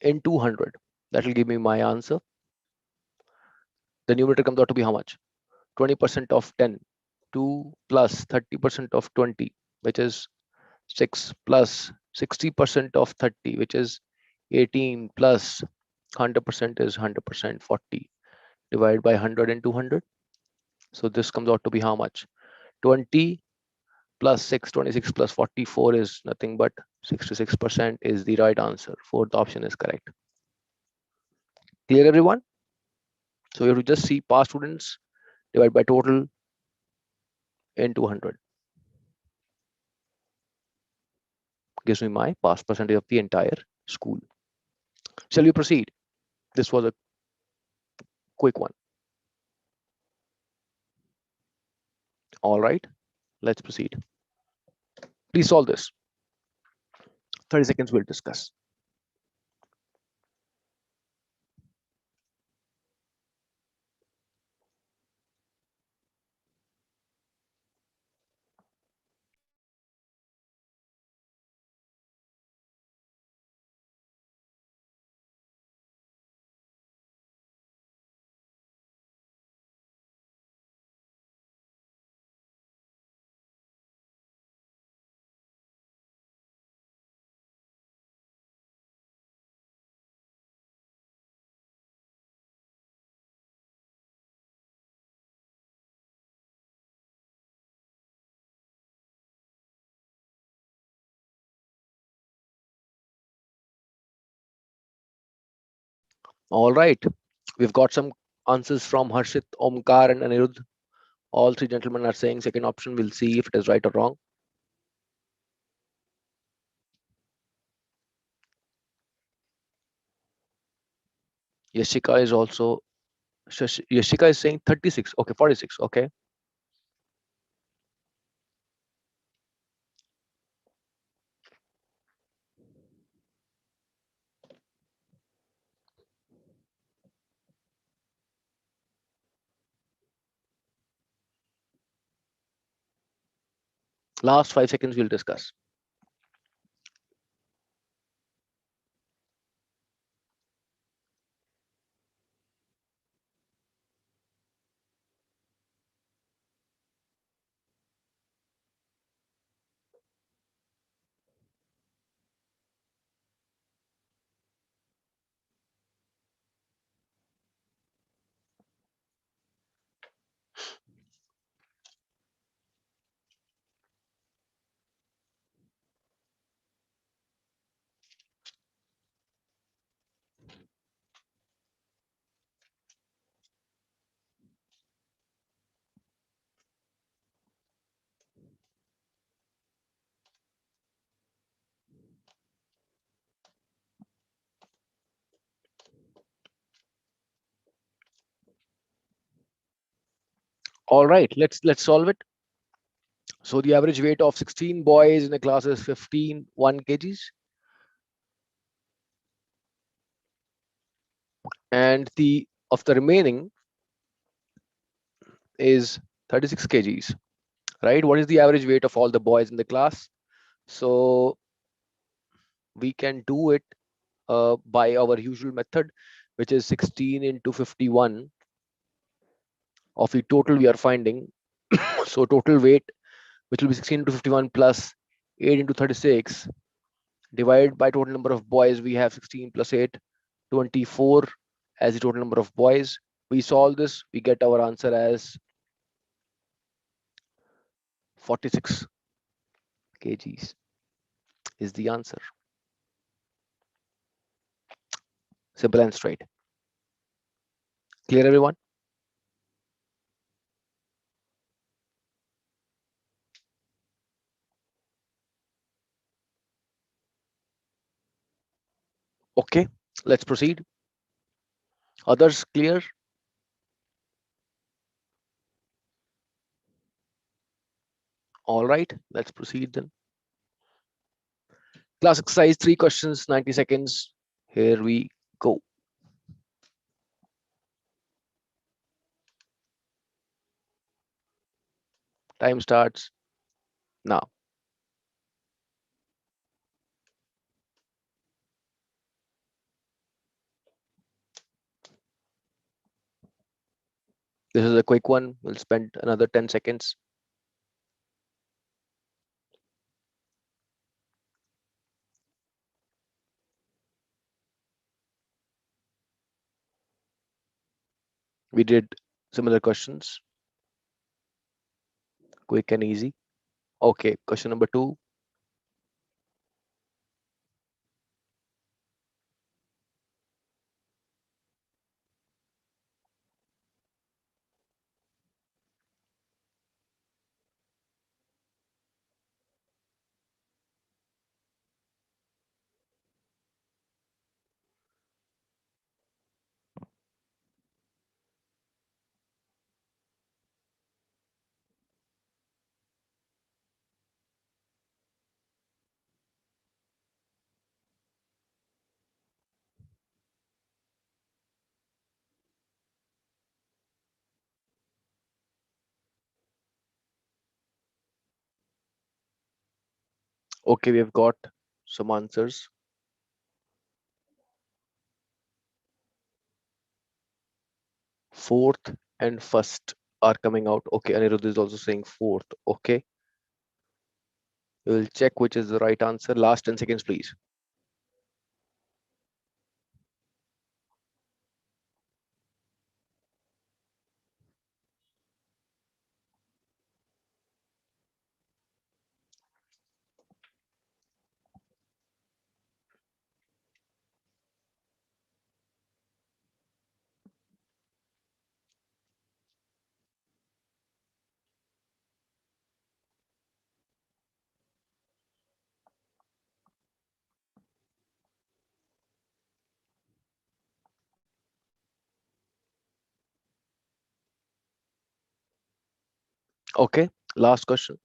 A: in 200. That will give me my answer. The numerator comes out to be how much? 20% of 10, 2 plus 30% of 20, which is 6 plus 60% of 30, which is 18 plus 100% is 100%, 40 divided by 100 and 200. So this comes out to be how much? 20 plus 6, 26 plus 44 is nothing but 66% is the right answer. Fourth option is correct. Clear, everyone? So you have to just see past students divided by total in 200. Gives me my pass percentage of the entire school. Shall we proceed? This was a quick one. All right, let's proceed. Please solve this. 30 seconds we'll discuss. All right, we've got some answers from Harshit, Omkar, and Anirudh. All three gentlemen are saying second option. We'll see if it is right or wrong. Yashika is also Yashika is saying 36. Okay, 46. Okay. Last 5 seconds we'll discuss. All right, let's solve it. So the average weight of 16 boys in the class is 1 kgs, and the remaining is 36 kgs, right? What is the average weight of all the boys in the class? So we can do it by our usual method, which is 16 into 51 of the total we are finding. So total weight, which will be 16 into 51 plus 8 into 36, divided by total number of boys. We have 16 plus 8, 24 as the total number of boys. We solve this, we get our answer as 46 kgs is the answer. Simple and straight. Clear, everyone? Okay, let's proceed. Others clear? All right, let's proceed then. Class exercise, 3 questions, 90 seconds. Here we go. Time starts now. This is a quick one. We'll spend another 10 seconds. We did similar questions, quick and easy. Okay, question number 2. Okay, we've got some answers. Fourth and first are coming out. Okay, Anirudh is also saying fourth. Okay, we will check which is the right answer. Last 10 seconds, please. Okay, last question.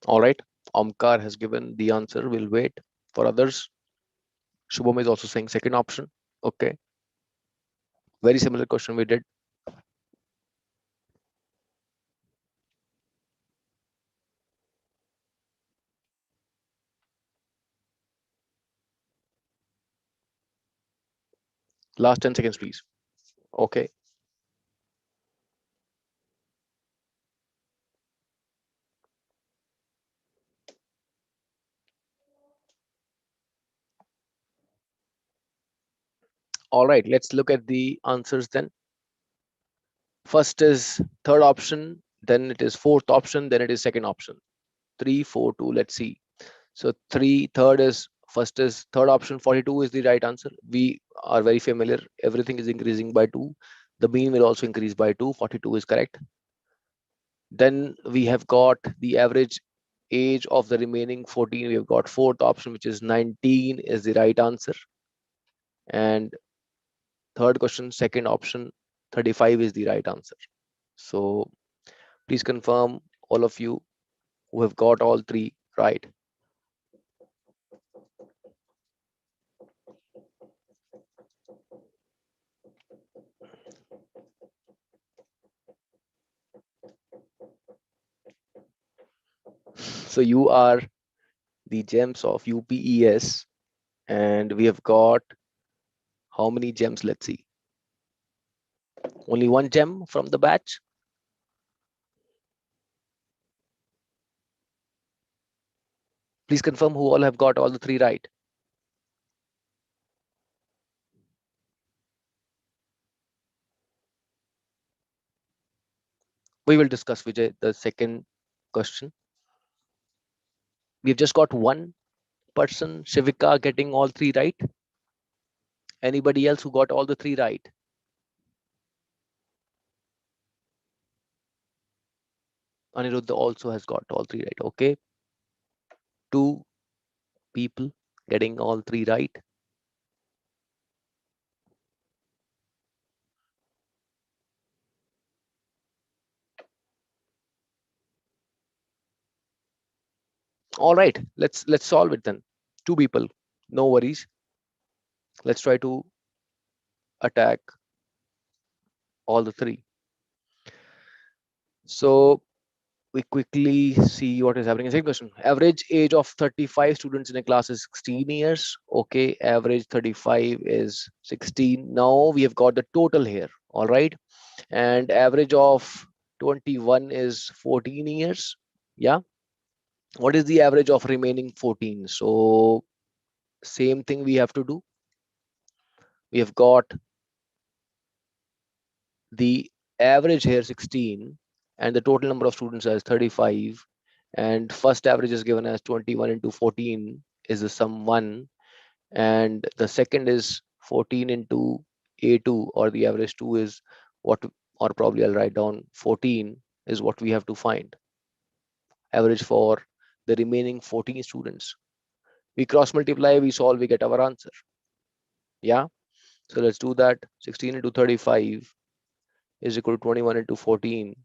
A: All right, Omkar has given the answer. We'll wait for others. Shubham is also saying second option. Okay, very similar question we did. Last 10 seconds, please. Okay, all right, let's look at the answers then. First is third option, then it is fourth option, then it is second option. 3, 4, 2. Let's see. So first is third option, 42 is the right answer. We are very familiar. Everything is increasing by 2. The mean will also increase by 2. 42 is correct. Then we have got the average age of the remaining 14. We have got fourth option, which is 19 is the right answer. And third question, second option, 35 is the right answer. So please confirm, all of you who have got all three right. So you are the gems of UPES, and we have got how many gems? Let's see. Only one gem from the batch. Please confirm who all have got all the three right. We will discuss, Vijay, the second question. We've just got one person, Shivika, getting all three right. Anybody else who got all the three right? Aniruddha also has got all three right. Okay. Two people getting all three right. All right. Let's solve it then. Two people. No worries. Let's try to attack all the three. So we quickly see what is happening in second question. Average age of 35 students in a class is 16 years. Okay, average 35 is 16. Now we have got the total here. All right, and average of 21 is 14 years. Yeah, what is the average of remaining 14? So same thing we have to do. We have got the average here 16, and the total number of students as 35, and first average is given as 21 into 14 is the sum 1, and the second is 14 into a2, or the average 2 is what, or probably I'll write down 14 is what we have to find, average for the remaining 14 students. We cross multiply, we solve, we get our answer. Yeah, so let's do that. 16 into 35 is equal to 21 into 14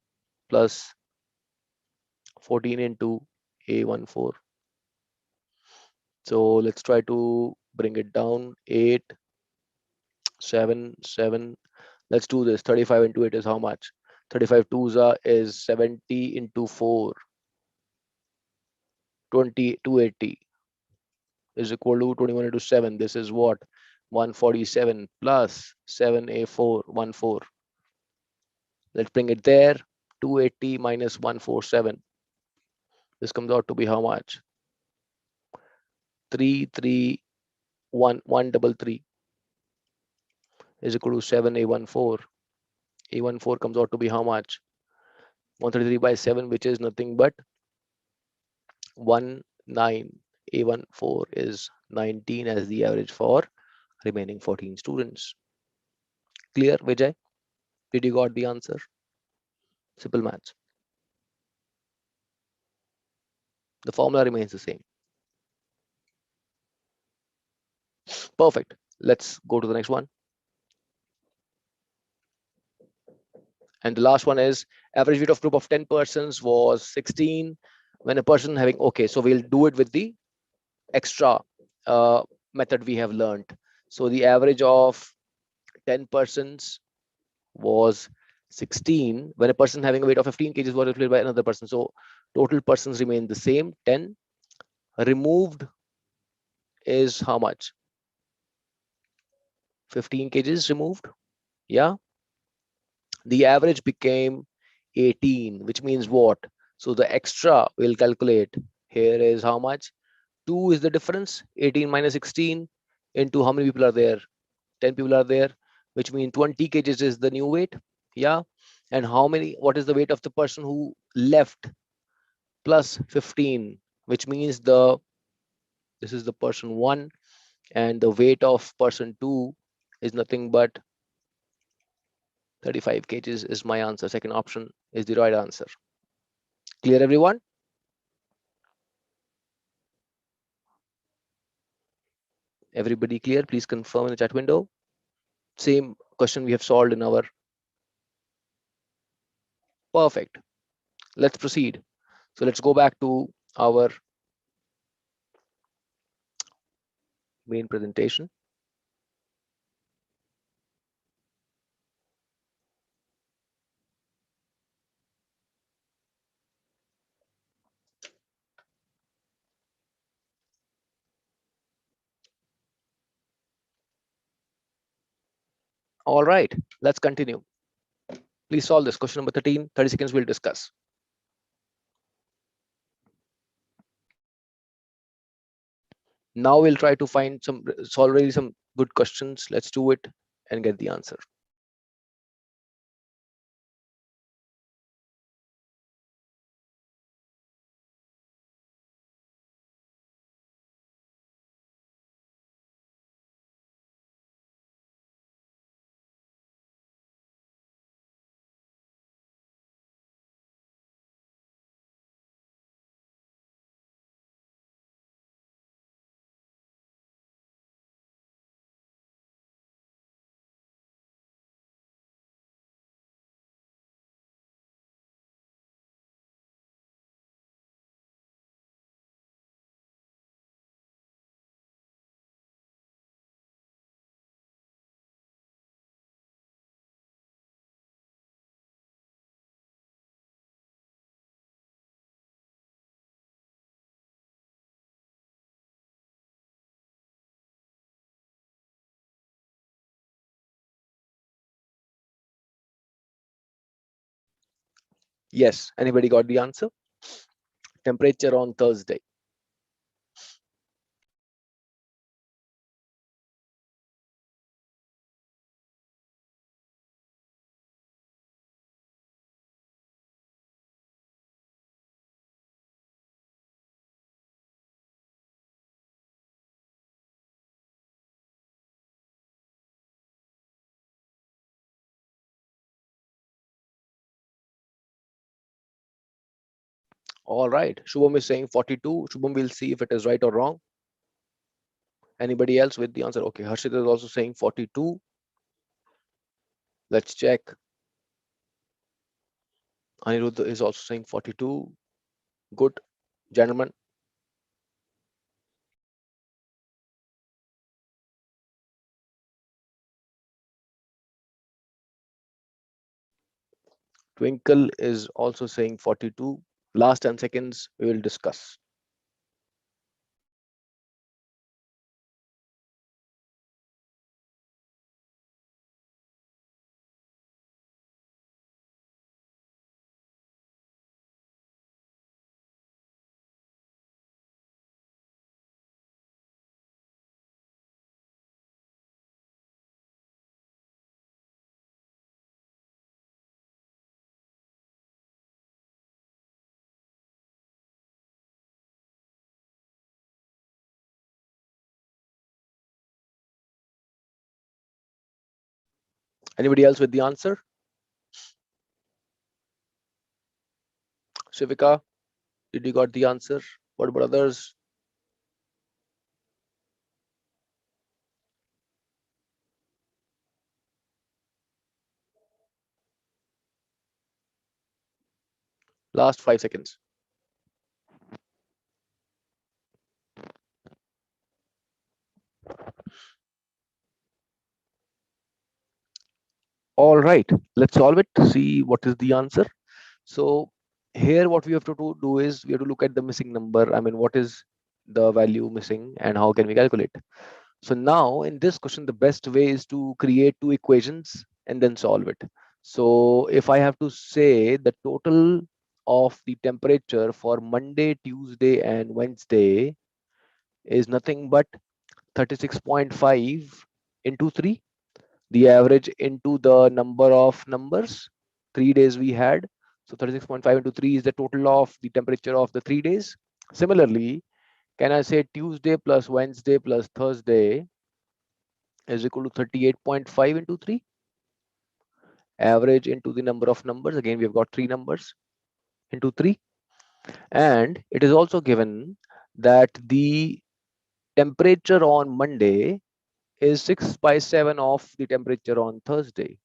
A: plus 14 into A14. So let's try to bring it down. 8, 7, 7. Let's do this. 35 into 8 is how much? 35 twos is 70 into 4. 280 is equal to 21 into 7. This is what? 147 plus 7A4, 14. Let's bring it there. 280 minus 147. This comes out to be how much? 133 is equal to 7A14. A14 comes out to be how much? 133 by 7, which is nothing but 19. A14 is 19 as the average for remaining 14 students. Clear, Vijay? Did you got the answer? Simple maths. The formula remains the same. Perfect. Let's go to the next one. And the last one is average weight of group of 10 persons was 16. When a person having, okay, so we'll do it with the extra method we have learned. So the average of 10 persons was 16. When a person having a weight of 15 kgs was replaced by another person. So total persons remain the same, 10. Removed is how much? 15 kgs removed. Yeah. The average became 18, which means what? So the extra we'll calculate here is how much? 2 is the difference. 18 minus 16 into how many people are there? 10 people are there, which means 20 kgs is the new weight. Yeah. And what is the weight of the person who left? Plus 15, which means this is the person 1, and the weight of person 2 is nothing but 35 kgs is my answer. Second option is the right answer. Clear, everyone? Everybody clear? Please confirm in the chat window. Same question we have solved in our. Perfect. Let's proceed. So let's go back to our main presentation. All right, let's continue. Please solve this. Question number 13, 30 seconds we'll discuss. Now we'll try to find solve really some good questions. Let's do it and get the answer. Yes, anybody got the answer? Temperature on Thursday. All right, Shubham is saying 42. Shubham, will see if it is right or wrong. Anybody else with the answer? Okay, Harshit is also saying 42. Let's check. Anirudh is also saying 42. Good, gentlemen. Twinkle is also saying 42. Last 10 seconds, we will discuss. Anybody else with the answer? Shivika, did you got the answer? What about others? Last 5 seconds. All right, let's solve it, see what is the answer. So here what we have to do is we have to look at the missing number. I mean, what is the value missing and how can we calculate? So now in this question, the best way is to create two equations and then solve it. So if I have to say the total of the temperature for Monday, Tuesday, and Wednesday is nothing but 36.5 into 3, the average into the number of numbers. 3 days we had. So 36.5 into 3 is the total of the temperature of the 3 days. Similarly, can I say Tuesday plus Wednesday plus Thursday is equal to 38.5 into 3? Average into the number of numbers. Again, we've got three numbers into 3. And it is also given that the temperature on Monday is 6 by 7 of the temperature on Thursday.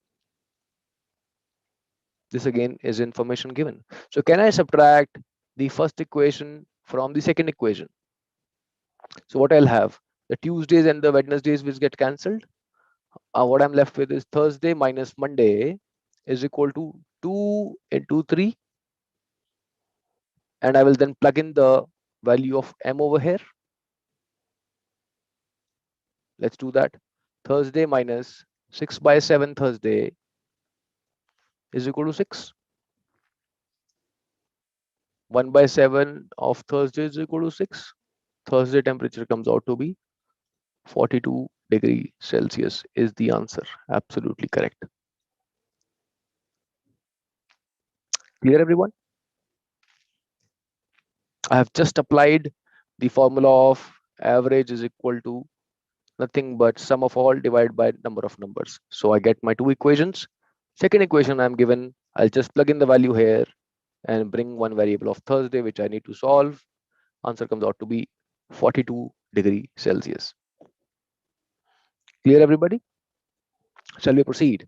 A: This again is information given. So can I subtract the first equation from the second equation? So what I'll have, the Tuesdays and the Wednesdays will get cancelled. What I'm left with is Thursday minus Monday is equal to 2 into 3. And I will then plug in the value of m over here. Let's do that. Thursday minus 6 by 7 Thursday is equal to 6. 1 by 7 of Thursday is equal to 6. Thursday temperature comes out to be 42 degree Celsius is the answer. Absolutely correct. Clear, everyone? I have just applied the formula of average is equal to nothing but sum of all divided by number of numbers. So I get my two equations. Second equation I'm given, I'll just plug in the value here and bring one variable of Thursday, which I need to solve. Answer comes out to be 42 degree Celsius. Clear, everybody? Shall we proceed?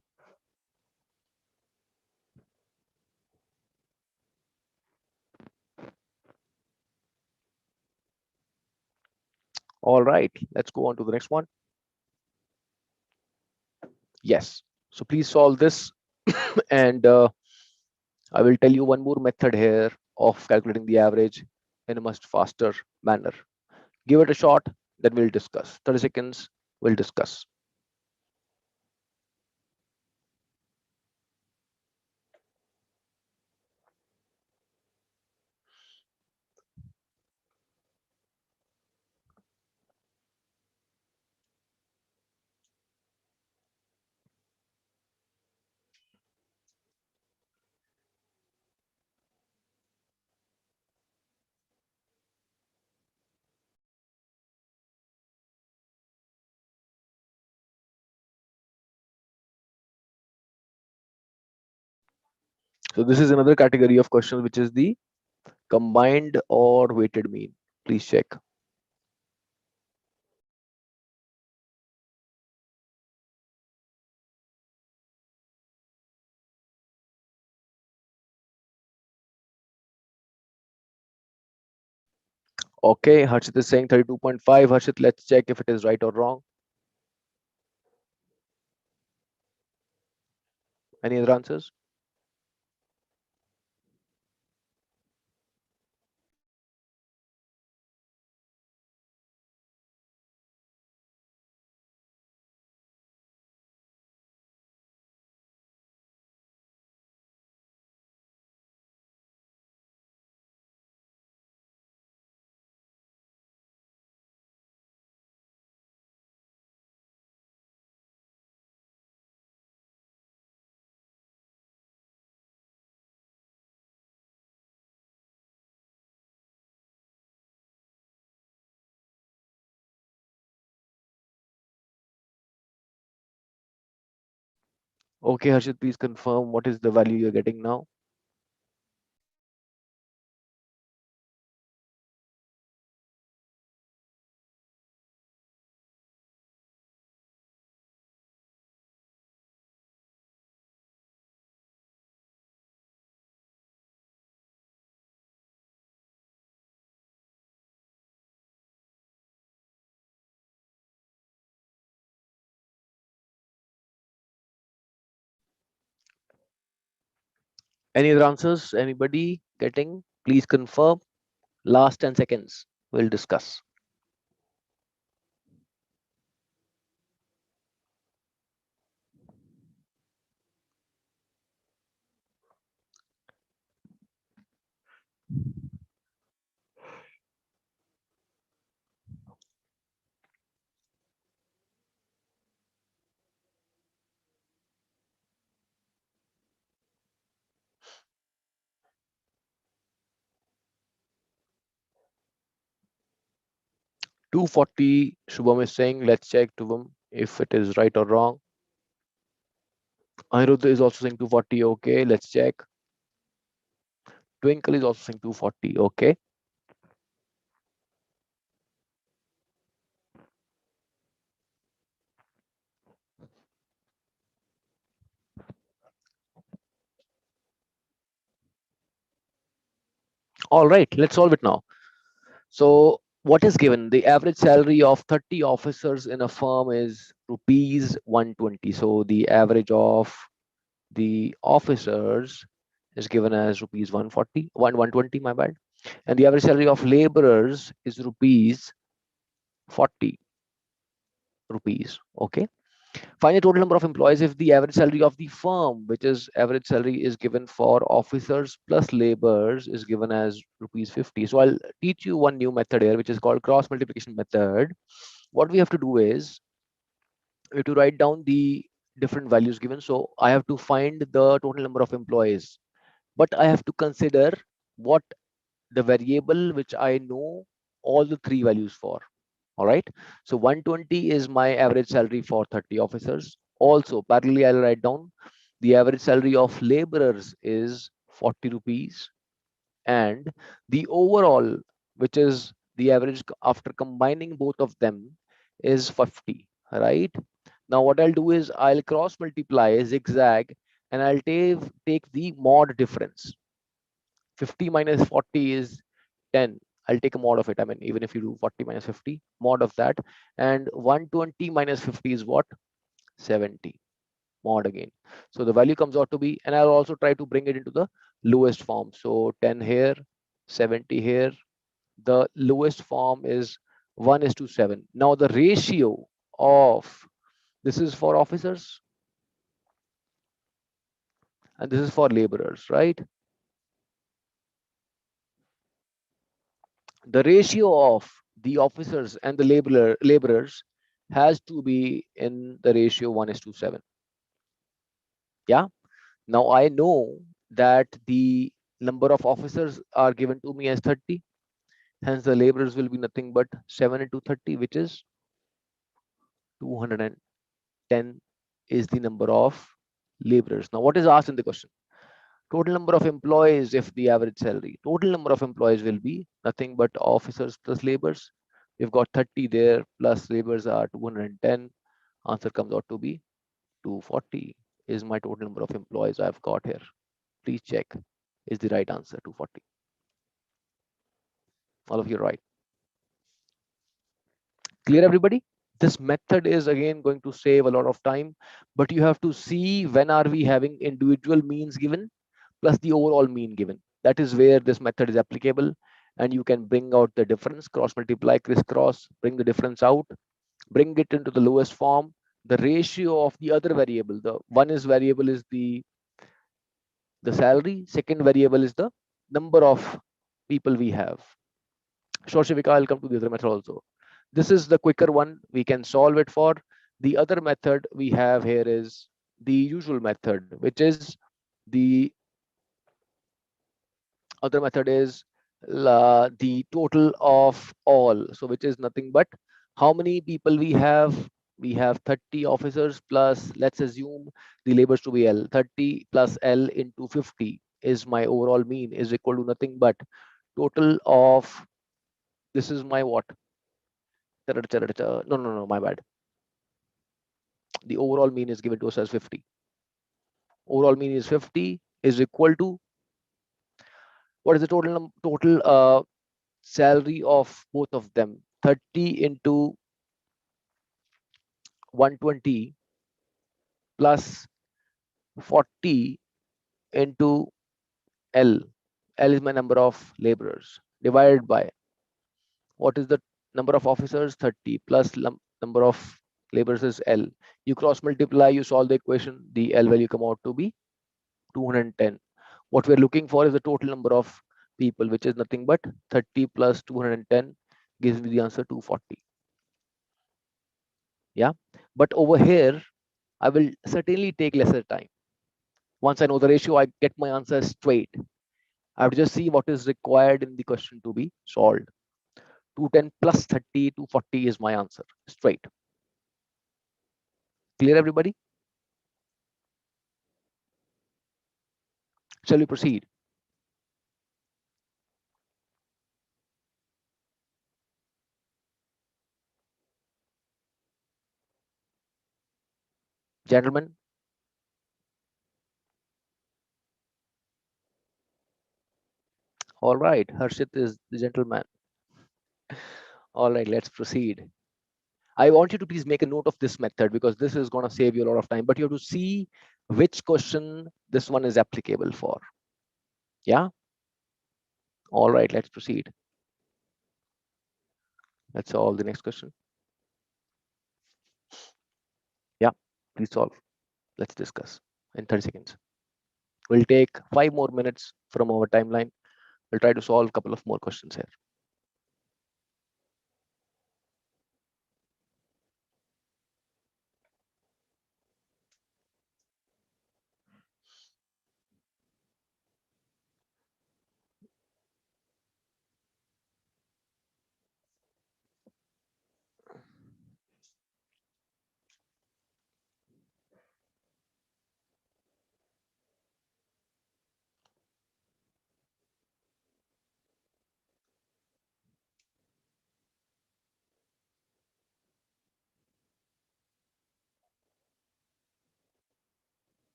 A: All right, let's go on to the next one. Yes. So please solve this and I will tell you one more method here of calculating the average in a much faster manner. Give it a shot, then we'll discuss. 30 seconds, we'll discuss. So this is another category of questions, which is the combined or weighted mean. Please check. Okay, Harshit is saying 32.5. Harshit, let's check if it is right or wrong. Any other answers? Okay, Harshit, please confirm what is the value you're getting now. Any other answers? Anybody getting? Please confirm. Last 10 seconds. We'll discuss. 240, Shubham is saying. Let's check, Shubham, if it is right or wrong. Anirudh is also saying 240. Okay, let's check. Twinkle is also saying 240. Okay. All right, let's solve it now. So, what is given? The average salary of 30 officers in a firm is rupees 120. So, the average of the officers is given as rupees 140, 120, my bad. And the average salary of laborers is rupees 40 rupees. Okay. Find the total number of employees if the average salary of the firm, which is average salary, is given for officers plus laborers, is given as rupees 50. So I'll teach you one new method here, which is called cross multiplication method. What we have to do is we have to write down the different values given. So I have to find the total number of employees, but I have to consider what the variable which I know all the three values for. All right. So 120 is my average salary for 30 officers. Also, parallelly, I'll write down the average salary of laborers is 40 rupees, and the overall, which is the average after combining both of them, is 50. Right. Now, what I'll do is I'll cross multiply zigzag, and I'll take the mod difference. 50 minus 40 is 10. I'll take a mod of it. I mean, even if you do 40 minus 50, mod of that. And 120 minus 50 is what? 70. Mod again. So the value comes out to be, and I'll also try to bring it into the lowest form. So 10 here, 70 here. The lowest form is 1 is to 7. Now the ratio of this is for officers and this is for laborers, right? The ratio of the officers and the laborers has to be in the ratio 1 is to 7. Yeah. Now I know that the number of officers are given to me as 30. Hence the laborers will be nothing but 7 into 30, which is 210 is the number of laborers. Now what is asked in the question? Total number of employees if the average salary. Total number of employees will be nothing but officers plus laborers. We've got 30 there plus laborers are 210. Answer comes out to be 240 is my total number of employees I've got here. Please check is the right answer 240. All of you are right. Clear, everybody? This method is again going to save a lot of time, but you have to see when are we having individual means given plus the overall mean given. That is where this method is applicable, and you can bring out the difference, cross multiply, crisscross, bring the difference out, bring it into the lowest form. The ratio of the other variable, the one is variable is the salary, second variable is the number of people we have. Sure, Shivika, I'll come to the other method also. This is the quicker one. We can solve it for. The other method we have here is the usual method, which is the other method is the total of all. So which is nothing but how many people we have. We have 30 officers plus, let's assume the labors to be L. 30 plus L into 50 is my overall mean is equal to nothing but total of, this is my what? No, no, no, my bad. The overall mean is given to us as 50. Overall mean is 50 is equal to what is the total salary of both of them? 30 into 120 plus 40 into L. L is my number of laborers divided by what is the number of officers? 30 plus number of laborers is L. You cross multiply, you solve the equation, the L value come out to be 210. What we're looking for is the total number of people, which is nothing but 30 plus 210 gives me the answer 240. Yeah. But over here, I will certainly take lesser time. Once I know the ratio, I get my answer straight. I have to just see what is required in the question to be solved. 210 plus 30 to 40 is my answer. Straight. Clear, everybody? Shall we proceed? Gentlemen, all right. Harshit is the gentleman. All right, let's proceed. I want you to please make a note of this method because this is going to save you a lot of time, but you have to see which question this one is applicable for. Yeah? All right, let's proceed. Let's solve the next question. Yeah, please solve. Let's discuss in 30 seconds. We'll take 5 more minutes from our timeline. We'll try to solve a couple of more questions here.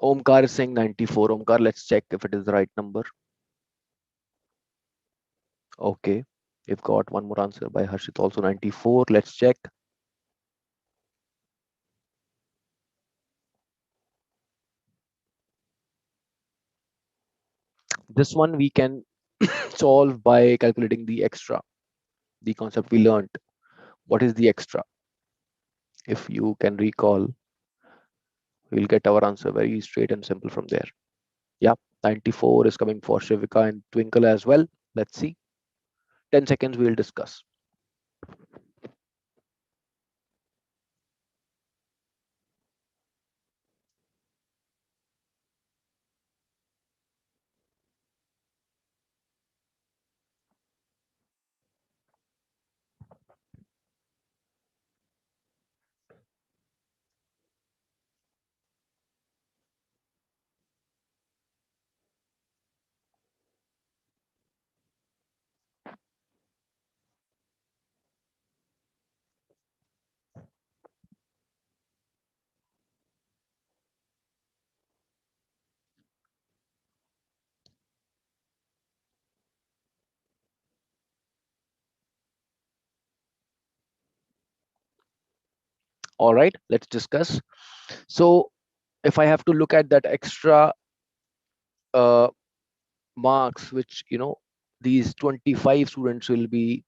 A: Omkar is saying 94. Omkar, let's check if it is the right number. Okay. We've got one more answer by Harshit, also 94. Let's check. This one we can solve by calculating the extra, the concept we learned. What is the extra? If you can recall, we'll get our answer very straight and simple from there. Yeah, 94 is coming for Shivika and Twinkle as well. Let's see. 10 seconds we'll discuss. All right, let's discuss. So if I have to look at that extra uh, marks, which, these 25 students will be,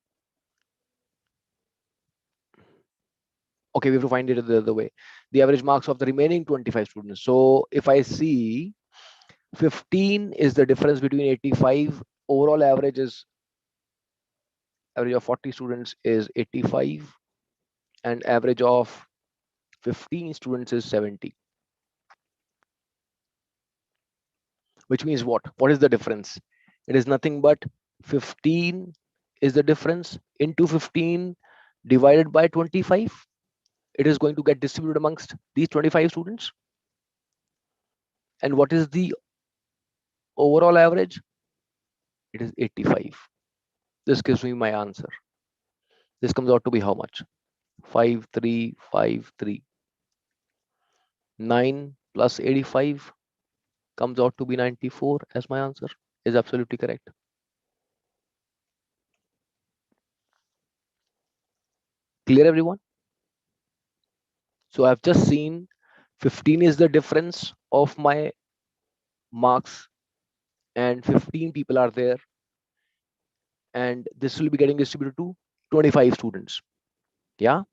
A: okay, we have to find it the other way. The average marks of the remaining 25 students. So if I see 15 is the difference between 85, overall average of 40 students is 85, and average of 15 students is 70, which means what is the difference? It is nothing but 15 is the difference into 15 divided by 25. It is going to get distributed amongst these 25 students. And what is the overall average? It is 85. This gives me my answer. This comes out to be how much? 5353. 9 plus 85 comes out to be 94 as my answer. Is absolutely correct. Clear, everyone? So I've just seen 15 is the difference of my marks, and 15 people are there, and this will be getting distributed to 25 students. Yeah.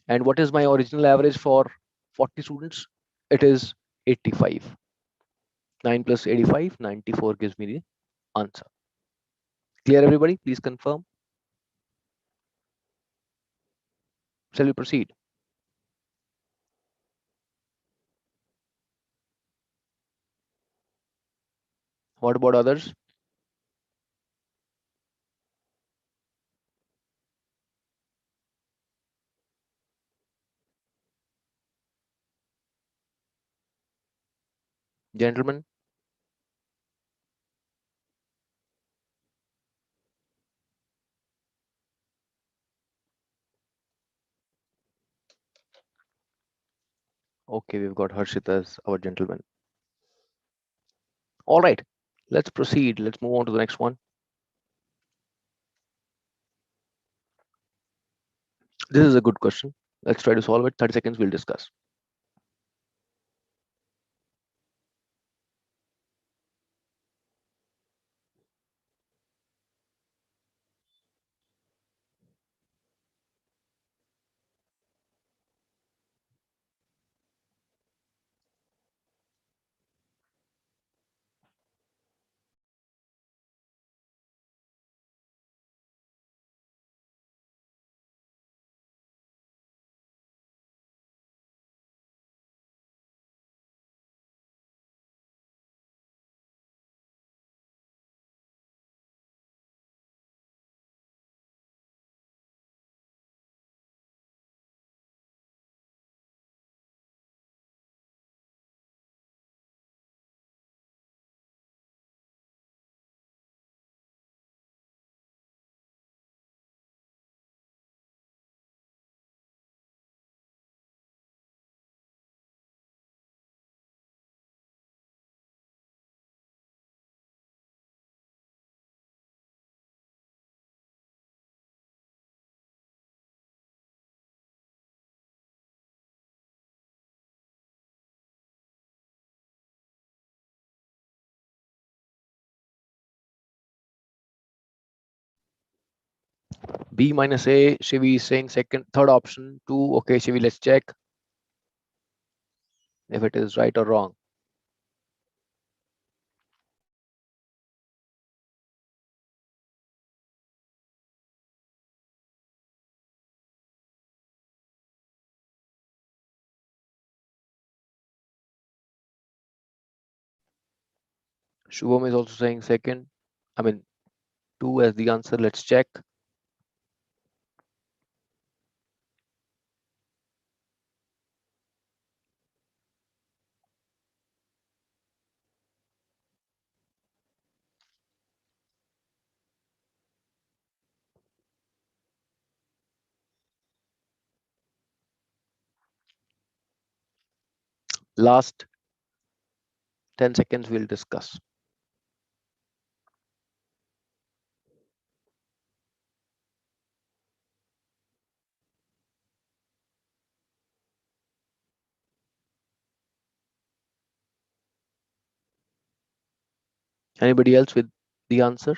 A: And what is my original average for 40 students? It is 85. 9 plus 85, 94 gives me the answer. Clear, everybody? Please confirm. Shall we proceed? What about others? Gentlemen, okay, we've got Harshit as our gentleman. All right, let's proceed. Let's move on to the next one. This is a good question. Let's try to solve it. 30 seconds, we'll discuss. B minus A, Shivi is saying second, third option, 2. Okay, Shivi, let's check if it is right or wrong. Shubham is also saying second. I mean, 2 as the answer. Let's check. Last 10 seconds, we'll discuss. Anybody else with the answer?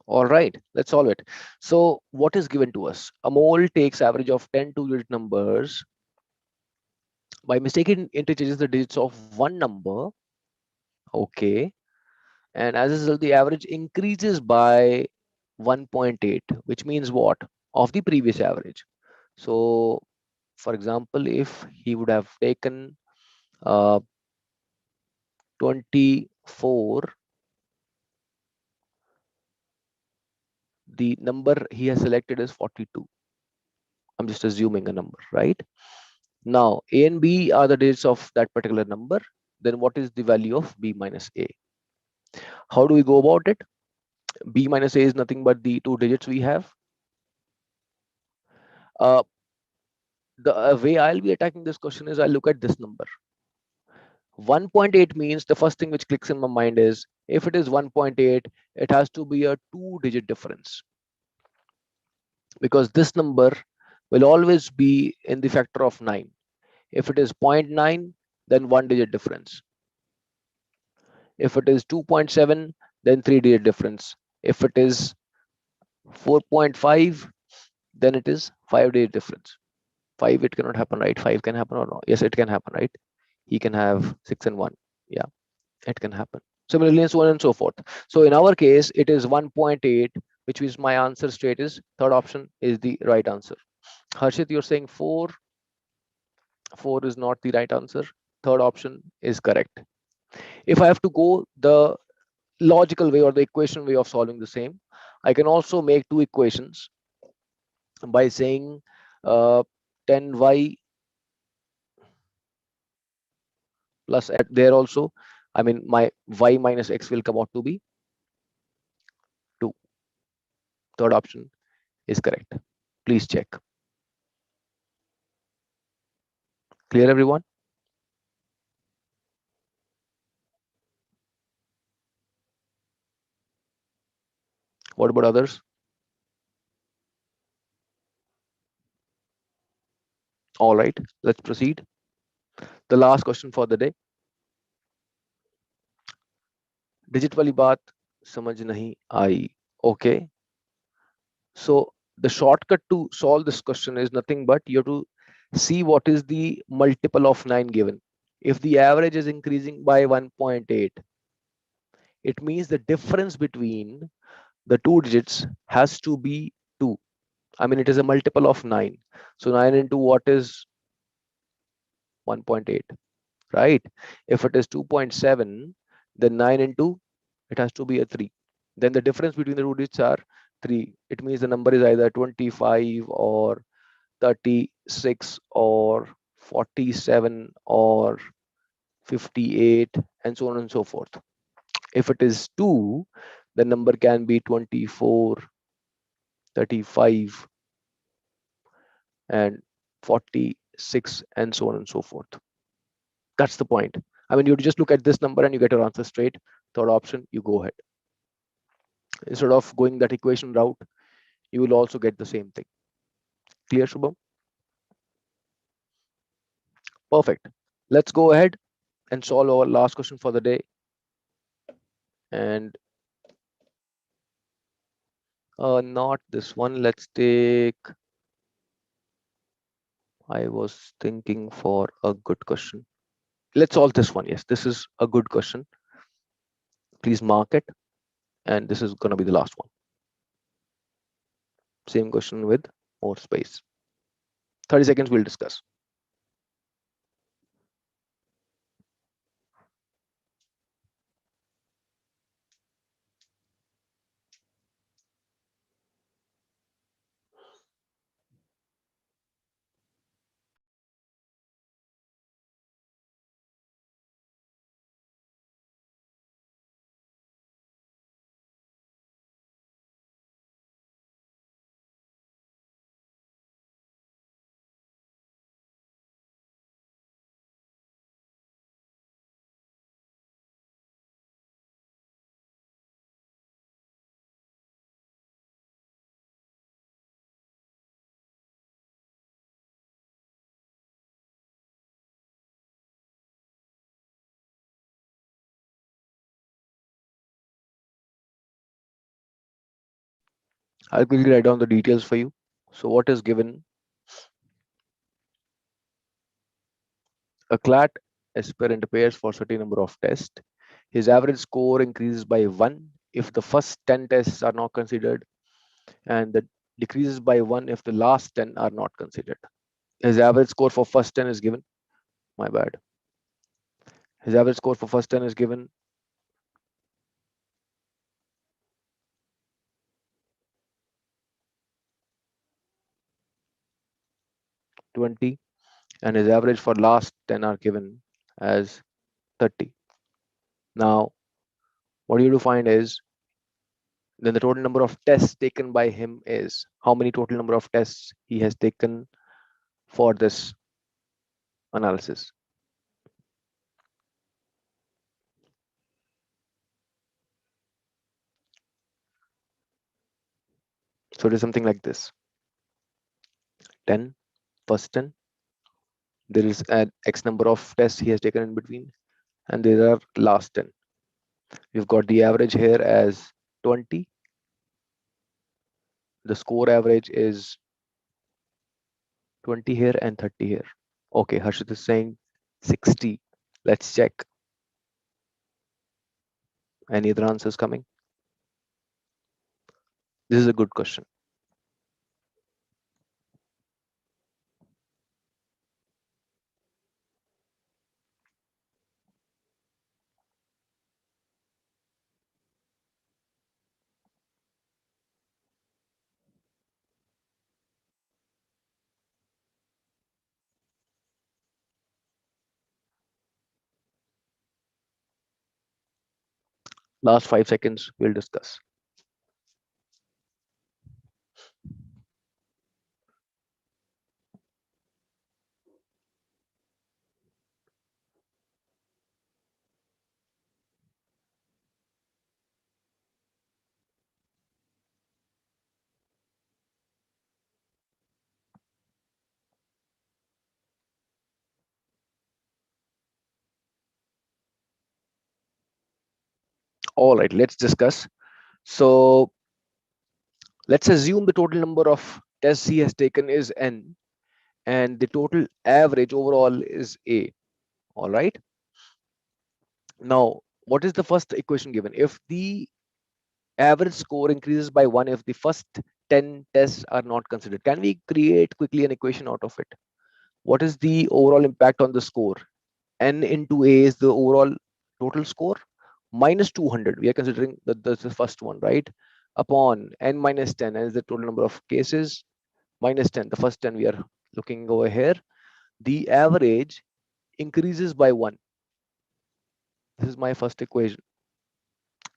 A: All right, let's solve it. So what is given to us? A mole takes average of 10 two-digit numbers. By mistaking interchanges the digits of one number. Okay. And as a result, the average increases by 1.8, which means what? Of the previous average. So, for example, if he would have taken 24, the number he has selected is 42. I'm just assuming a number, right? Now, A and B are the digits of that particular number. Then what is the value of B minus A? How do we go about it? B minus A is nothing but the two digits we have. Uh, the way I'll be attacking this question is I'll look at this number. 1.8 means the first thing which clicks in my mind is if it is 1.8, it has to be a two-digit difference, because this number will always be in the factor of 9. If it is 0.9, then one digit difference. If it is 2.7, then three-digit difference. If it is 4.5, then it is five-digit difference. 5, it cannot happen, right? 5 can happen or not? Yes, it can happen, right? He can have 6 and 1. Yeah, it can happen. Similarly, and so on and so forth. So in our case, it is 1.8, which means my answer straight is third option is the right answer. Harshit, you're saying 4. 4 is not the right answer. Third option is correct. If I have to go the logical way or the equation way of solving the same. I can also make two equations by saying uh, 10y plus there also. I mean, my y minus x will come out to be 2. Third option is correct. Please check. Clear, everyone? What about others? All right, let's proceed. The last question for the day. Digit वाली बात समझ नहीं आई. Okay, so the shortcut to solve this question is nothing but you have to see what is the multiple of 9 given. If the average is increasing by 1.8, it means the difference between the two digits has to be 2. I mean, it is a multiple of 9. So 9 into what is 1.8, right? If it is 2.7, then 9 into it has to be a 3. Then the difference between the two digits are 3. It means the number is either 25 or 36 or 47 or 58 and so on and so forth. If it is 2, the number can be 24, 35 and 46 and so on and so forth. That's the point. I mean, you just look at this number and you get your answer straight. Third option, you go ahead. Instead of going that equation route, you will also get the same thing. Clear, Shubham? Perfect. Let's go ahead and solve our last question for the day. And not this one. Let's take, I was thinking for a good question. Let's solve this one. Yes, this is a good question. Please mark it. And this is going to be the last one. Same question with more space. 30 seconds, we'll discuss. I'll quickly write down the details for you. So what is given? A CLAT aspirant appears for a certain number of tests. His average score increases by 1 if the first 10 tests are not considered, and that decreases by 1 if the last 10 are not considered. His average score for first 10 is given. My bad. His average score for first 10 is given 20, and his average for last 10 are given as 30. Now, what you have to find is then the total number of tests taken by him is how many total number of tests he has taken for this analysis. So it is something like this: 10, first 10, there is an X number of tests he has taken in between, and there are last 10. We've got the average here as 20. The score average is 20 here and 30 here. Okay, Harshit is saying 60. Let's check. Any other answers coming? This is a good question. Last 5 seconds, we'll discuss. All right, let's discuss. So let's assume the total number of tests he has taken is n, and the total average overall is a. All right. Now, what is the first equation given? If the average score increases by 1 if the first 10 tests are not considered, can we create quickly an equation out of it? What is the overall impact on the score? N into A is the overall total score minus 200. We are considering the first one, right? Upon n minus 10 is the total number of cases minus 10. The first 10 we are looking over here. The average increases by 1. This is my first equation.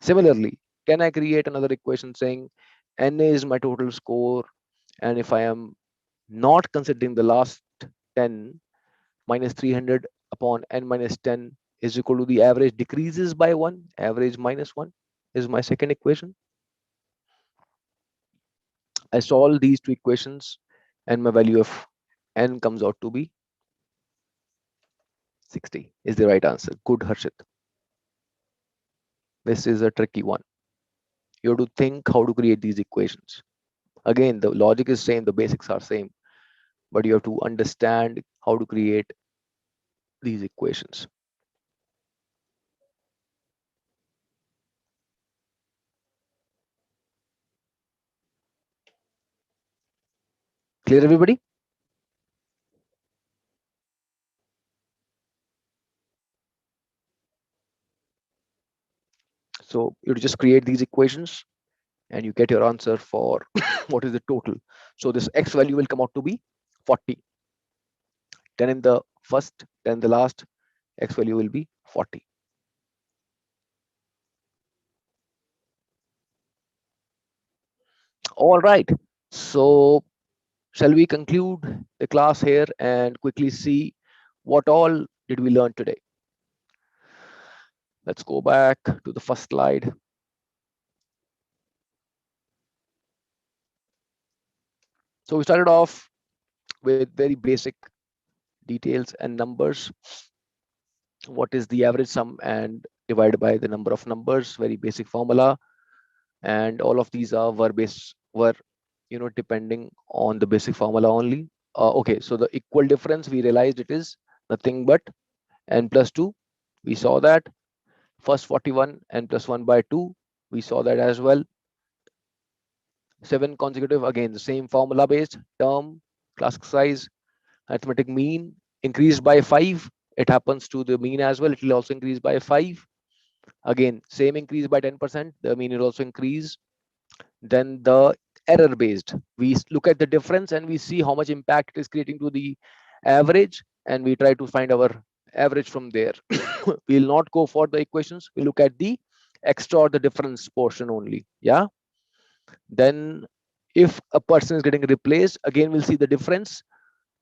A: Similarly, can I create another equation saying NA is my total score, and if I am not considering the last 10, minus 300 upon n minus 10 is equal to the average decreases by 1, average minus 1 is my second equation. I solve these two equations and my value of n comes out to be 60 is the right answer. Good, Harshit. This is a tricky one. You have to think how to create these equations. Again, the logic is same, the basics are same, but you have to understand how to create these equations. Clear, everybody? So you just create these equations and you get your answer for what is the total. So this x value will come out to be 40. 10 in the first, 10 in the last, x value will be 40. All right. So shall we conclude the class here and quickly see what all did we learn today? Let's go back to the first slide. So we started off with very basic details and numbers. What is the average sum and divided by the number of numbers, very basic formula. And all of these are were depending on the basic formula only. Okay, so the equal difference, we realized it is nothing but n plus 2. We saw that. First 41 n plus 1 by 2. We saw that as well. 7 consecutive, again the same formula based term, class size, arithmetic mean increased by 5. It happens to the mean as well. It will also increase by 5. Again, same increase by 10%. The mean will also increase. Then the error based, we look at the difference and we see how much impact it is creating to the average, and we try to find our average from there. We'll not go for the equations. We look at the extra or the difference portion only. Yeah. Then if a person is getting replaced, again we'll see the difference.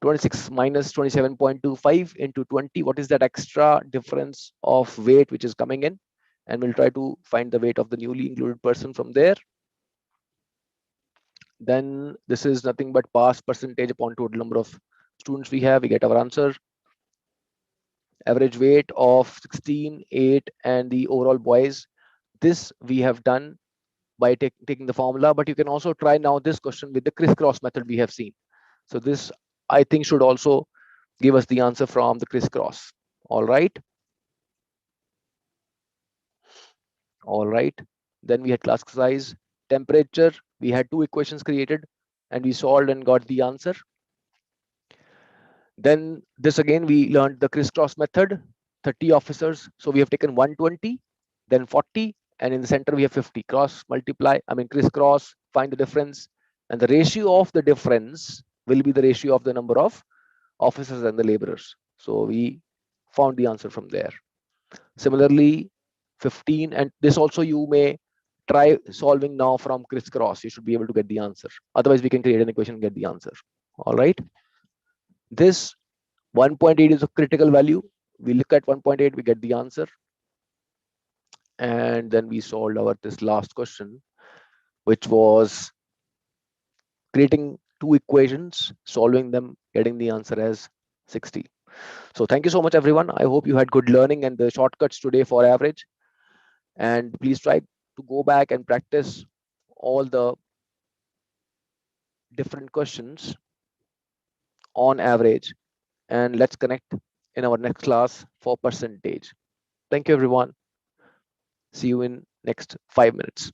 A: 26 minus 27.25 into 20. What is that extra difference of weight which is coming in? And we'll try to find the weight of the newly included person from there. Then this is nothing but pass percentage upon total number of students we have. We get our answer. Average weight of 16, 8, and the overall boys. This we have done by taking the formula, but you can also try now this question with the crisscross method we have seen. So this, I think, should also give us the answer from the crisscross. All right. All right. Then we had class size, temperature. We had two equations created and we solved and got the answer. Then this again, we learned the crisscross method, 30 officers. So we have taken 120, then 40, and in the center we have 50. Cross multiply, crisscross, find the difference. And the ratio of the difference will be the ratio of the number of officers and the laborers. So we found the answer from there. Similarly, 15, and this also you may try solving now from crisscross. You should be able to get the answer. Otherwise, we can create an equation and get the answer. All right. This 1.8 is a critical value. We look at 1.8, we get the answer, and then we solved our this last question, which was creating two equations, solving them, getting the answer as 60. So thank you so much, everyone. I hope you had good learning and the shortcuts today for average. And please try to go back and practice all the different questions on average. And let's connect in our next class for percentage. Thank you, everyone. See you in next 5 minutes.